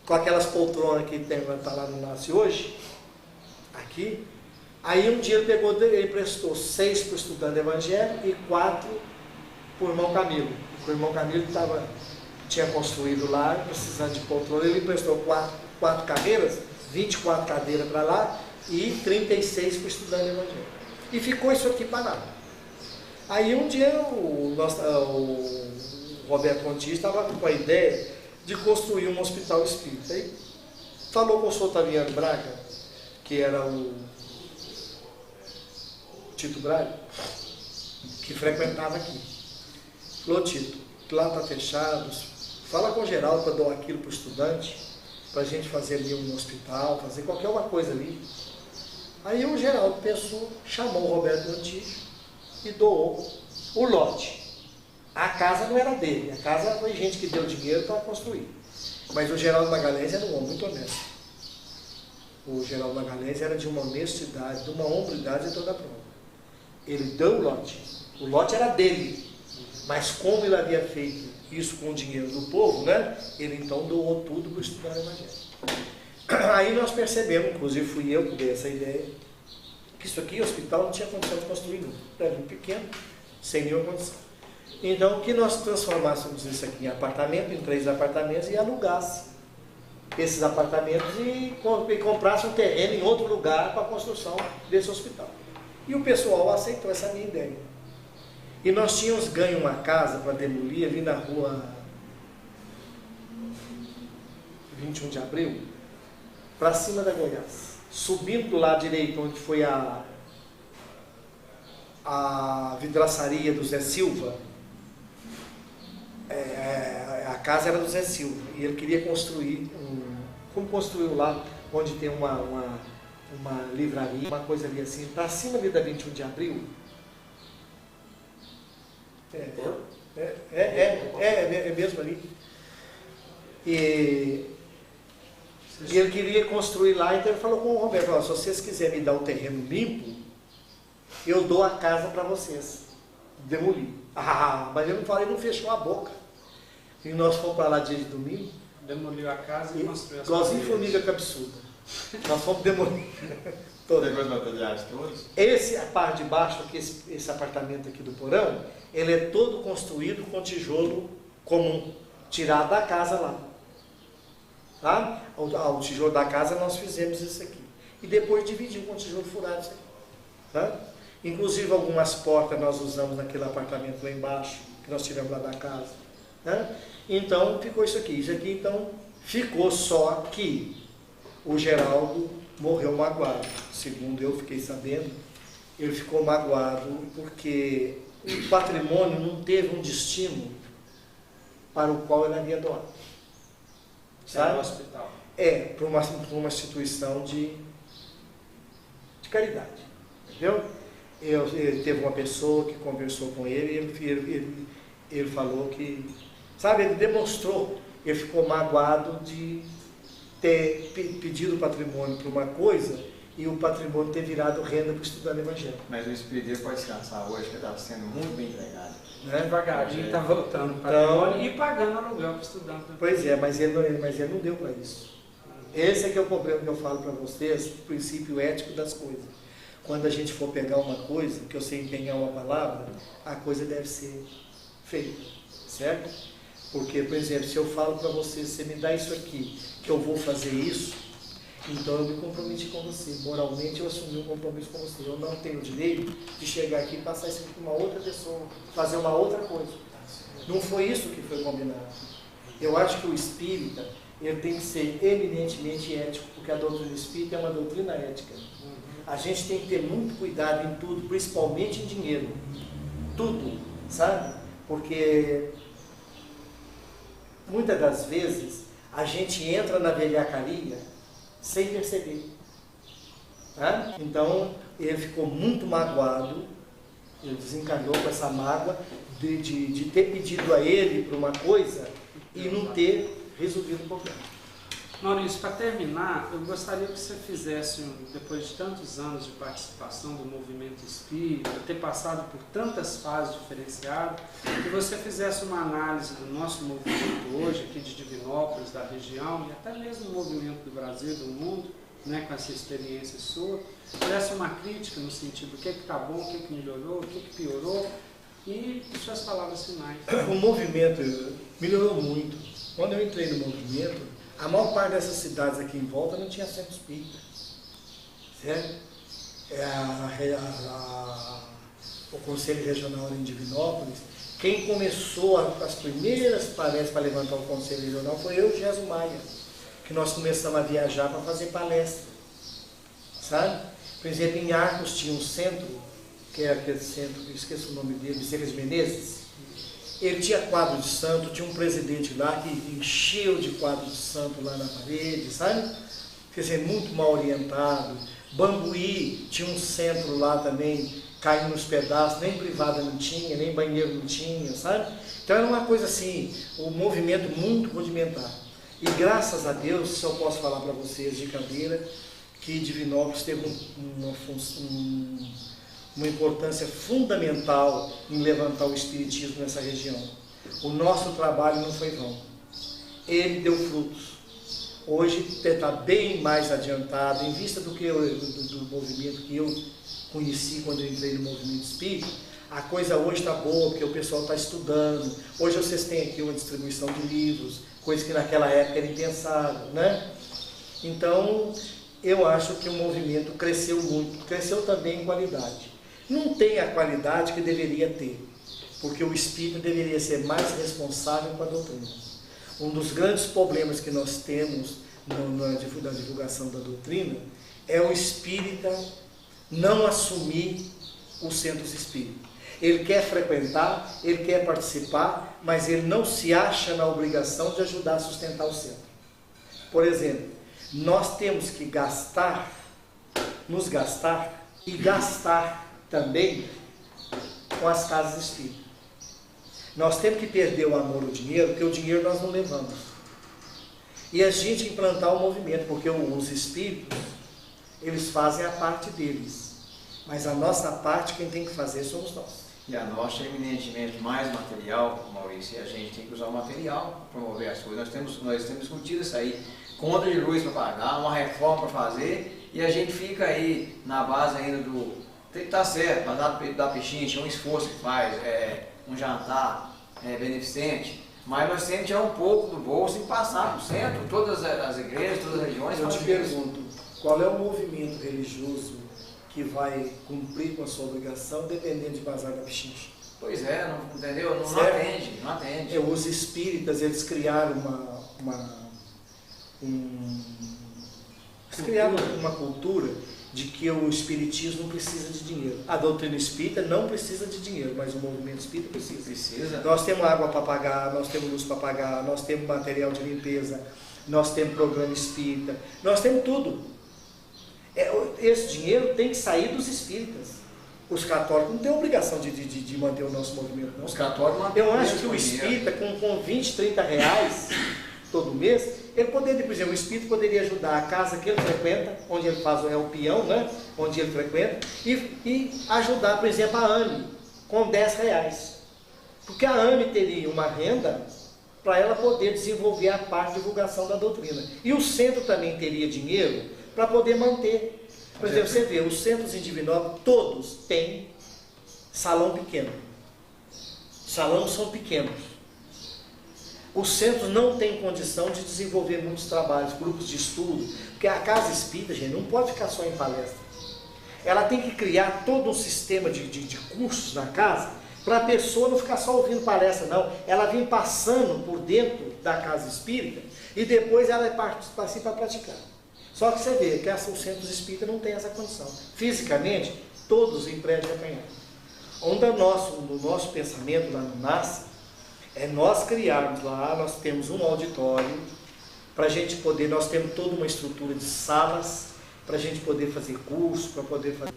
Com aquelas poltronas que está lá no Nasce Hoje, aqui. Aí um dia ele emprestou 6 para o estudante do Evangelho e 4 para o irmão Camilo. O irmão Camilo tinha construído lá, precisando de poltrona, ele emprestou 4 carreiras, 24 cadeiras para lá e 36 para o estudante do Evangelho. E ficou isso aqui parado. Aí um dia o Roberto Conti estava com a ideia de construir um hospital espírita. Aí falou com o Sr. Otaviano Braga, que era o Tito Braga, que frequentava aqui. Falou: Tito, lá está fechado, fala com o Geraldo para doar aquilo para o estudante, para a gente fazer ali um hospital, fazer qualquer uma coisa ali. Aí o Geraldo pensou, chamou o Roberto Conti e doou o lote. A casa não era dele, a casa foi gente que deu dinheiro para construir. Mas o Geraldo Magalhães era um homem muito honesto. O Geraldo Magalhães era de uma honestidade, de uma hombridade a toda a prova. Ele deu o lote era dele, mas como ele havia feito isso com o dinheiro do povo, né? Ele então doou tudo para estudar o Evangelho. Aí nós percebemos, inclusive fui eu que dei essa ideia, que isso aqui, o hospital, não tinha condição de construir nunca. Era muito pequeno, sem nenhuma condição. Então, que nós transformássemos isso aqui em apartamento, em 3 apartamentos, e alugasse esses apartamentos e comprasse um terreno em outro lugar para a construção desse hospital. E o pessoal aceitou essa minha ideia. E nós tínhamos ganho uma casa para demolir ali na rua 21 de abril, para cima da Goiás. Subindo do lado direito, onde foi a vidraçaria do Zé Silva, a casa era do Zé Silva, e ele queria construir, como construiu lá, onde tem uma livraria, uma coisa ali assim, para cima ali da 21 de abril. É mesmo ali. E ele queria construir lá, então ele falou com o Roberto: se vocês quiserem me dar o terreno limpo, eu dou a casa para vocês. Demolir. Mas ele não fechou a boca. E nós fomos para lá dia de domingo. Demoliu a casa e construiu as igualzinho paredes. formiga cabeçuda. Nós fomos demolir. Todos. Depois materiais todos. A parte de baixo, aqui, esse apartamento aqui do porão, ele é todo construído com tijolo comum, tirado da casa lá. Tá? O tijolo da casa nós fizemos isso aqui. E depois dividimos com tijolo furado isso aqui. Tá? Inclusive algumas portas nós usamos naquele apartamento lá embaixo, que nós tiramos lá da casa. Tá? Então ficou isso aqui. Isso aqui então ficou, só que o Geraldo morreu magoado. Segundo eu fiquei sabendo, ele ficou magoado porque o patrimônio não teve um destino para o qual ele havia doado. Sabe? No hospital. Para uma instituição de caridade. Entendeu? Ele teve uma pessoa que conversou com ele e ele falou que, sabe, ele demonstrou, ele ficou magoado de ter pedido o patrimônio para uma coisa e o patrimônio ter virado renda para estudar o Evangelho. Mas o espírito dele pode descansar hoje, que está sendo muito bem entregado. Né? Devagarinho está voltando o patrimônio e pagando aluguel para o estudante. Pois é, mas ele não deu para isso. Esse é que é o problema que eu falo para vocês, o princípio ético das coisas. Quando a gente for pegar uma coisa, que eu sei empenhar uma palavra, a coisa deve ser feita, certo? Porque, por exemplo, se eu falo para você, você me dá isso aqui, que eu vou fazer isso, Então eu me comprometi com você. Moralmente eu assumi um compromisso com você. Eu não tenho o direito de chegar aqui e passar isso para uma outra pessoa, fazer uma outra coisa. Não foi isso que foi combinado. Eu acho que o espírita, ele tem que ser eminentemente ético, porque a doutrina espírita é uma doutrina ética. A gente tem que ter muito cuidado em tudo, principalmente em dinheiro. Tudo, sabe? Porque muitas das vezes a gente entra na velhacaria sem perceber. Tá? Então ele ficou muito magoado, ele desencarnou com essa mágoa de ter pedido a ele para uma coisa e não ter resolvido o problema. Maurício, para terminar, eu gostaria que você fizesse, depois de tantos anos de participação do movimento espírita, ter passado por tantas fases diferenciadas, que você fizesse uma análise do nosso movimento hoje, aqui de Divinópolis, da região, e até mesmo do movimento do Brasil e do mundo, né, com essa experiência sua, fizesse uma crítica no sentido do que está bom, o que melhorou, o que piorou, e suas palavras finais. O movimento melhorou muito. Quando eu entrei no movimento, a maior parte dessas cidades aqui em volta não tinha centro espírita. Certo? O Conselho Regional em Divinópolis, quem começou as primeiras palestras para levantar o Conselho Regional foi eu e o Jesus Maia, que nós começamos a viajar para fazer palestra. Sabe? Por exemplo, em Arcos tinha um centro, que é aquele centro, eu esqueço o nome dele, Bezerra de Menezes. Ele tinha quadro de santo, tinha um presidente lá que encheu de quadro de santo lá na parede, sabe? Quer dizer, muito mal orientado. Bambuí tinha um centro lá também, caindo nos pedaços, nem privada não tinha, nem banheiro não tinha, sabe? Então era uma coisa assim, um movimento muito rudimentar. E graças a Deus, se eu posso falar para vocês de cadeira, que Divinópolis teve uma importância fundamental em levantar o espiritismo nessa região. O nosso trabalho não foi vão. Ele deu frutos. Hoje está bem mais adiantado, em vista do movimento que eu conheci quando eu entrei no movimento espírita. A coisa hoje está boa, porque o pessoal está estudando. Hoje vocês têm aqui uma distribuição de livros, coisa que naquela época era impensável, né? Então, eu acho que o movimento cresceu muito, cresceu também em qualidade. Não tem a qualidade que deveria ter, porque o espírito deveria ser mais responsável com a doutrina. Um dos grandes problemas que nós temos na divulgação da doutrina é o espírita não assumir os centros espíritas. Ele quer frequentar, ele quer participar, mas ele não se acha na obrigação de ajudar a sustentar o centro. Por exemplo, nós temos que nos gastar e gastar também com as casas espíritas. Nós temos que perder o amor ao dinheiro, porque o dinheiro nós não levamos. E a gente implantar o movimento, porque os espíritos, eles fazem a parte deles. Mas a nossa parte, quem tem que fazer somos nós. E a nossa é eminentemente mais material, Maurício, e a gente tem que usar o material para promover as coisas. Nós temos discutido isso aí, conta de luz para pagar, uma reforma para fazer, e a gente fica aí na base ainda do... Tem que estar certo, da pechincha, um esforço que faz, um jantar beneficente, mas nós temos que tirar um pouco do bolso e passar para o centro, todas as igrejas, todas as regiões. Eu te pergunto, qual é o movimento religioso que vai cumprir com a sua obrigação dependendo de bazar da pechincha? Pois é, não, entendeu? Não atende. Os espíritas, eles criaram uma cultura de que o espiritismo não precisa de dinheiro. A doutrina espírita não precisa de dinheiro, mas o movimento espírita precisa. Nós temos água para pagar, nós temos luz para pagar, nós temos material de limpeza, nós temos programa espírita, nós temos tudo. Esse dinheiro tem que sair dos espíritas. Os católicos não têm obrigação de manter o nosso movimento, não. Os católicos mantêm. Eu acho que o espírita, com 20, 30 reais todo mês, ele poderia, por exemplo, o espírito poderia ajudar a casa que ele frequenta, onde ele faz o peão, né? Onde ele frequenta, e ajudar, por exemplo, a AME, com 10 reais. Porque a AME teria uma renda para ela poder desenvolver a parte de divulgação da doutrina. E o centro também teria dinheiro para poder manter. Por exemplo, você vê, os centros em Divinópolis, todos têm salão pequeno. Salões são pequenos. Os centros não têm condição de desenvolver muitos trabalhos, grupos de estudo, porque a casa espírita, gente, não pode ficar só em palestra. Ela tem que criar todo um sistema de cursos na casa, para a pessoa não ficar só ouvindo palestra, não. Ela vem passando por dentro da casa espírita e depois ela participa para praticar. Só que você vê que os centros espíritas não têm essa condição. Fisicamente, todos em prédio acanhado. No nosso pensamento lá no NASCE, é nós criarmos lá, nós temos um auditório, para a gente poder, nós temos toda uma estrutura de salas, para a gente poder fazer curso, para poder fazer...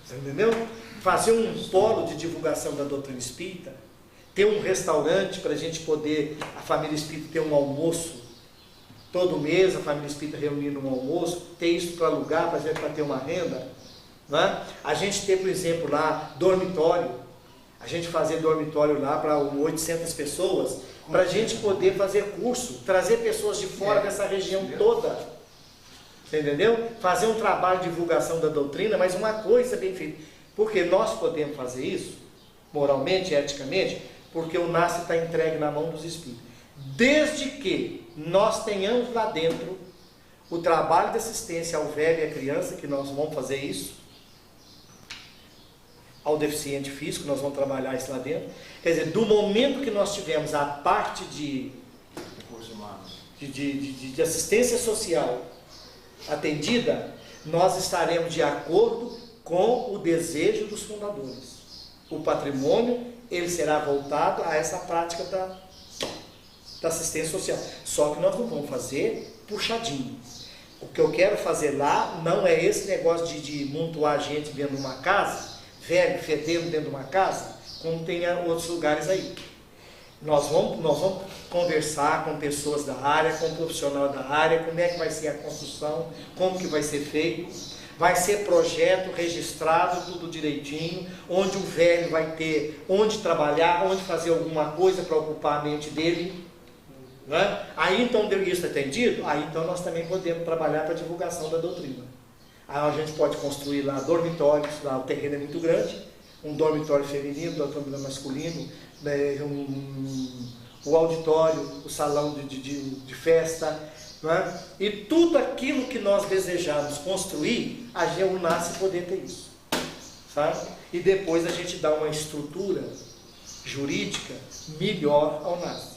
Você entendeu? Fazer um polo de divulgação da doutrina espírita, ter um restaurante para a gente poder, a família espírita ter um almoço, todo mês a família espírita reunindo um almoço, ter isso para alugar, para ter uma renda, né? A gente ter, por exemplo, lá, dormitório, a gente fazer dormitório lá para 800 pessoas, para a gente poder fazer curso, trazer pessoas de fora dessa região toda, você entendeu? Fazer um trabalho de divulgação da doutrina, mas uma coisa bem feita, porque nós podemos fazer isso, moralmente, eticamente, porque o NASCE está entregue na mão dos espíritos, desde que nós tenhamos lá dentro o trabalho de assistência ao velho e à criança, que nós vamos fazer isso, ao deficiente físico, nós vamos trabalhar isso lá dentro. Quer dizer, do momento que nós tivemos a parte de assistência social atendida, nós estaremos de acordo com o desejo dos fundadores. O patrimônio, ele será voltado a essa prática da assistência social. Só que nós não vamos fazer puxadinho. O que eu quero fazer lá não é esse negócio de montuar gente dentro de uma casa, velho, fedendo dentro de uma casa, como tem outros lugares aí. Nós vamos conversar com pessoas da área, com um profissional da área, como é que vai ser a construção, como que vai ser feito. Vai ser projeto registrado, tudo direitinho, onde o velho vai ter onde trabalhar, onde fazer alguma coisa para ocupar a mente dele. Né? Aí então, deu isso atendido, aí então nós também podemos trabalhar para a divulgação da doutrina. Aí a gente pode construir lá dormitórios, lá o terreno é muito grande, um dormitório feminino, um dormitório masculino, né, o auditório, o salão de festa, né? E tudo aquilo que nós desejamos construir, o NASCE poder ter isso, sabe? E depois a gente dá uma estrutura jurídica melhor ao NASCE.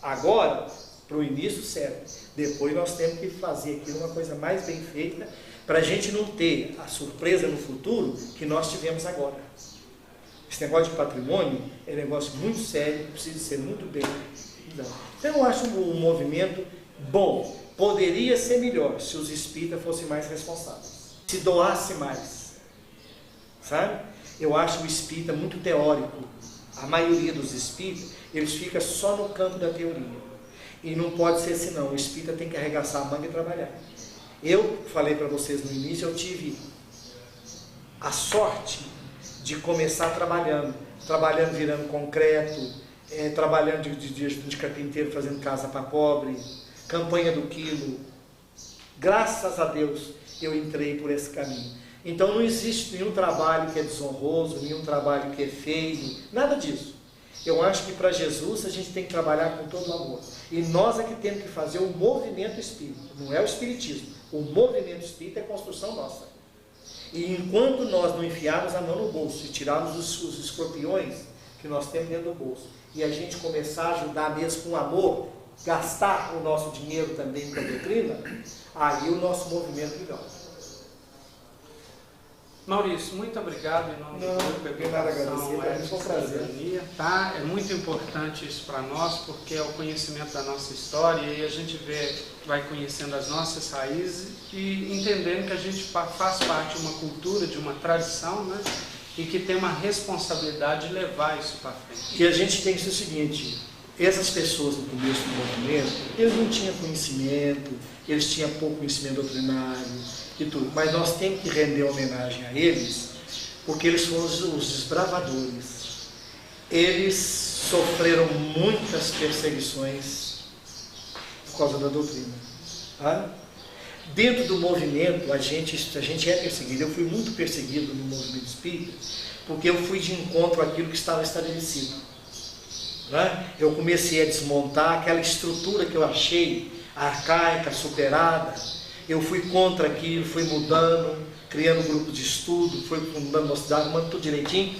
Agora, para o início serve. Depois nós temos que fazer aqui uma coisa mais bem feita, para a gente não ter a surpresa no futuro que nós tivemos agora. Esse negócio de patrimônio é um negócio muito sério, que precisa ser muito bem. Então eu acho um movimento bom. Poderia ser melhor se os espíritas fossem mais responsáveis, se doasse mais, sabe? Eu acho o espírita muito teórico. A maioria dos espíritas, eles ficam só no campo da teoria. E não pode ser assim não, o espírita tem que arregaçar a manga e trabalhar. Eu falei para vocês no início, eu tive a sorte de começar trabalhando virando concreto, trabalhando de carpinteiro, fazendo casa para pobre, campanha do quilo. Graças a Deus eu entrei por esse caminho. Então não existe nenhum trabalho que é desonroso, nenhum trabalho que é feio, nada disso. Eu acho que para Jesus a gente tem que trabalhar com todo o amor. E nós é que temos que fazer o movimento espírita, não é o espiritismo. O movimento espírita é construção nossa. E enquanto nós não enfiarmos a mão no bolso e tirarmos os escorpiões que nós temos dentro do bolso, e a gente começar a ajudar mesmo com amor, gastar o nosso dinheiro também com a doutrina, aí o nosso movimento melhora. Maurício, muito obrigado em nome do grupo Foi um prazer. Tá? É muito importante isso para nós, porque é o conhecimento da nossa história, e a gente vai conhecendo as nossas raízes e entendendo que a gente faz parte de uma cultura, de uma tradição, né? E que tem uma responsabilidade de levar isso para frente. E a gente tem que ser o seguinte, essas pessoas no começo do movimento, eles não tinham conhecimento, eles tinham pouco conhecimento doutrinário, e tudo, mas nós temos que render homenagem a eles, porque eles foram os desbravadores. Eles sofreram muitas perseguições por causa da doutrina. Tá? Dentro do movimento, a gente é perseguido. Eu fui muito perseguido no movimento espírita, porque eu fui de encontro àquilo que estava estabelecido. né? Eu comecei a desmontar aquela estrutura que eu achei arcaica, superada. Eu fui contra aquilo, fui mudando, criando grupos de estudo, fui mudando uma cidade, mandando tudo direitinho.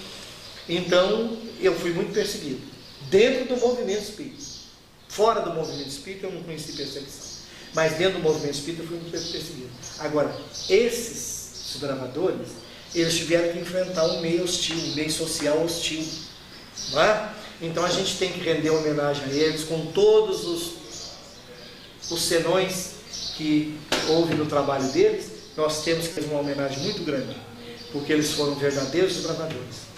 Então, eu fui muito perseguido. Dentro do movimento espírita. Fora do movimento espírita, eu não conheci perseguição. Mas dentro do movimento espírita, eu fui muito perseguido. Agora, esses desbravadores, eles tiveram que enfrentar um meio hostil, um meio social hostil. Não é? Então, a gente tem que render homenagem a eles com todos os senões que houve no trabalho deles. Nós temos que fazer uma homenagem muito grande, porque eles foram verdadeiros desbravadores.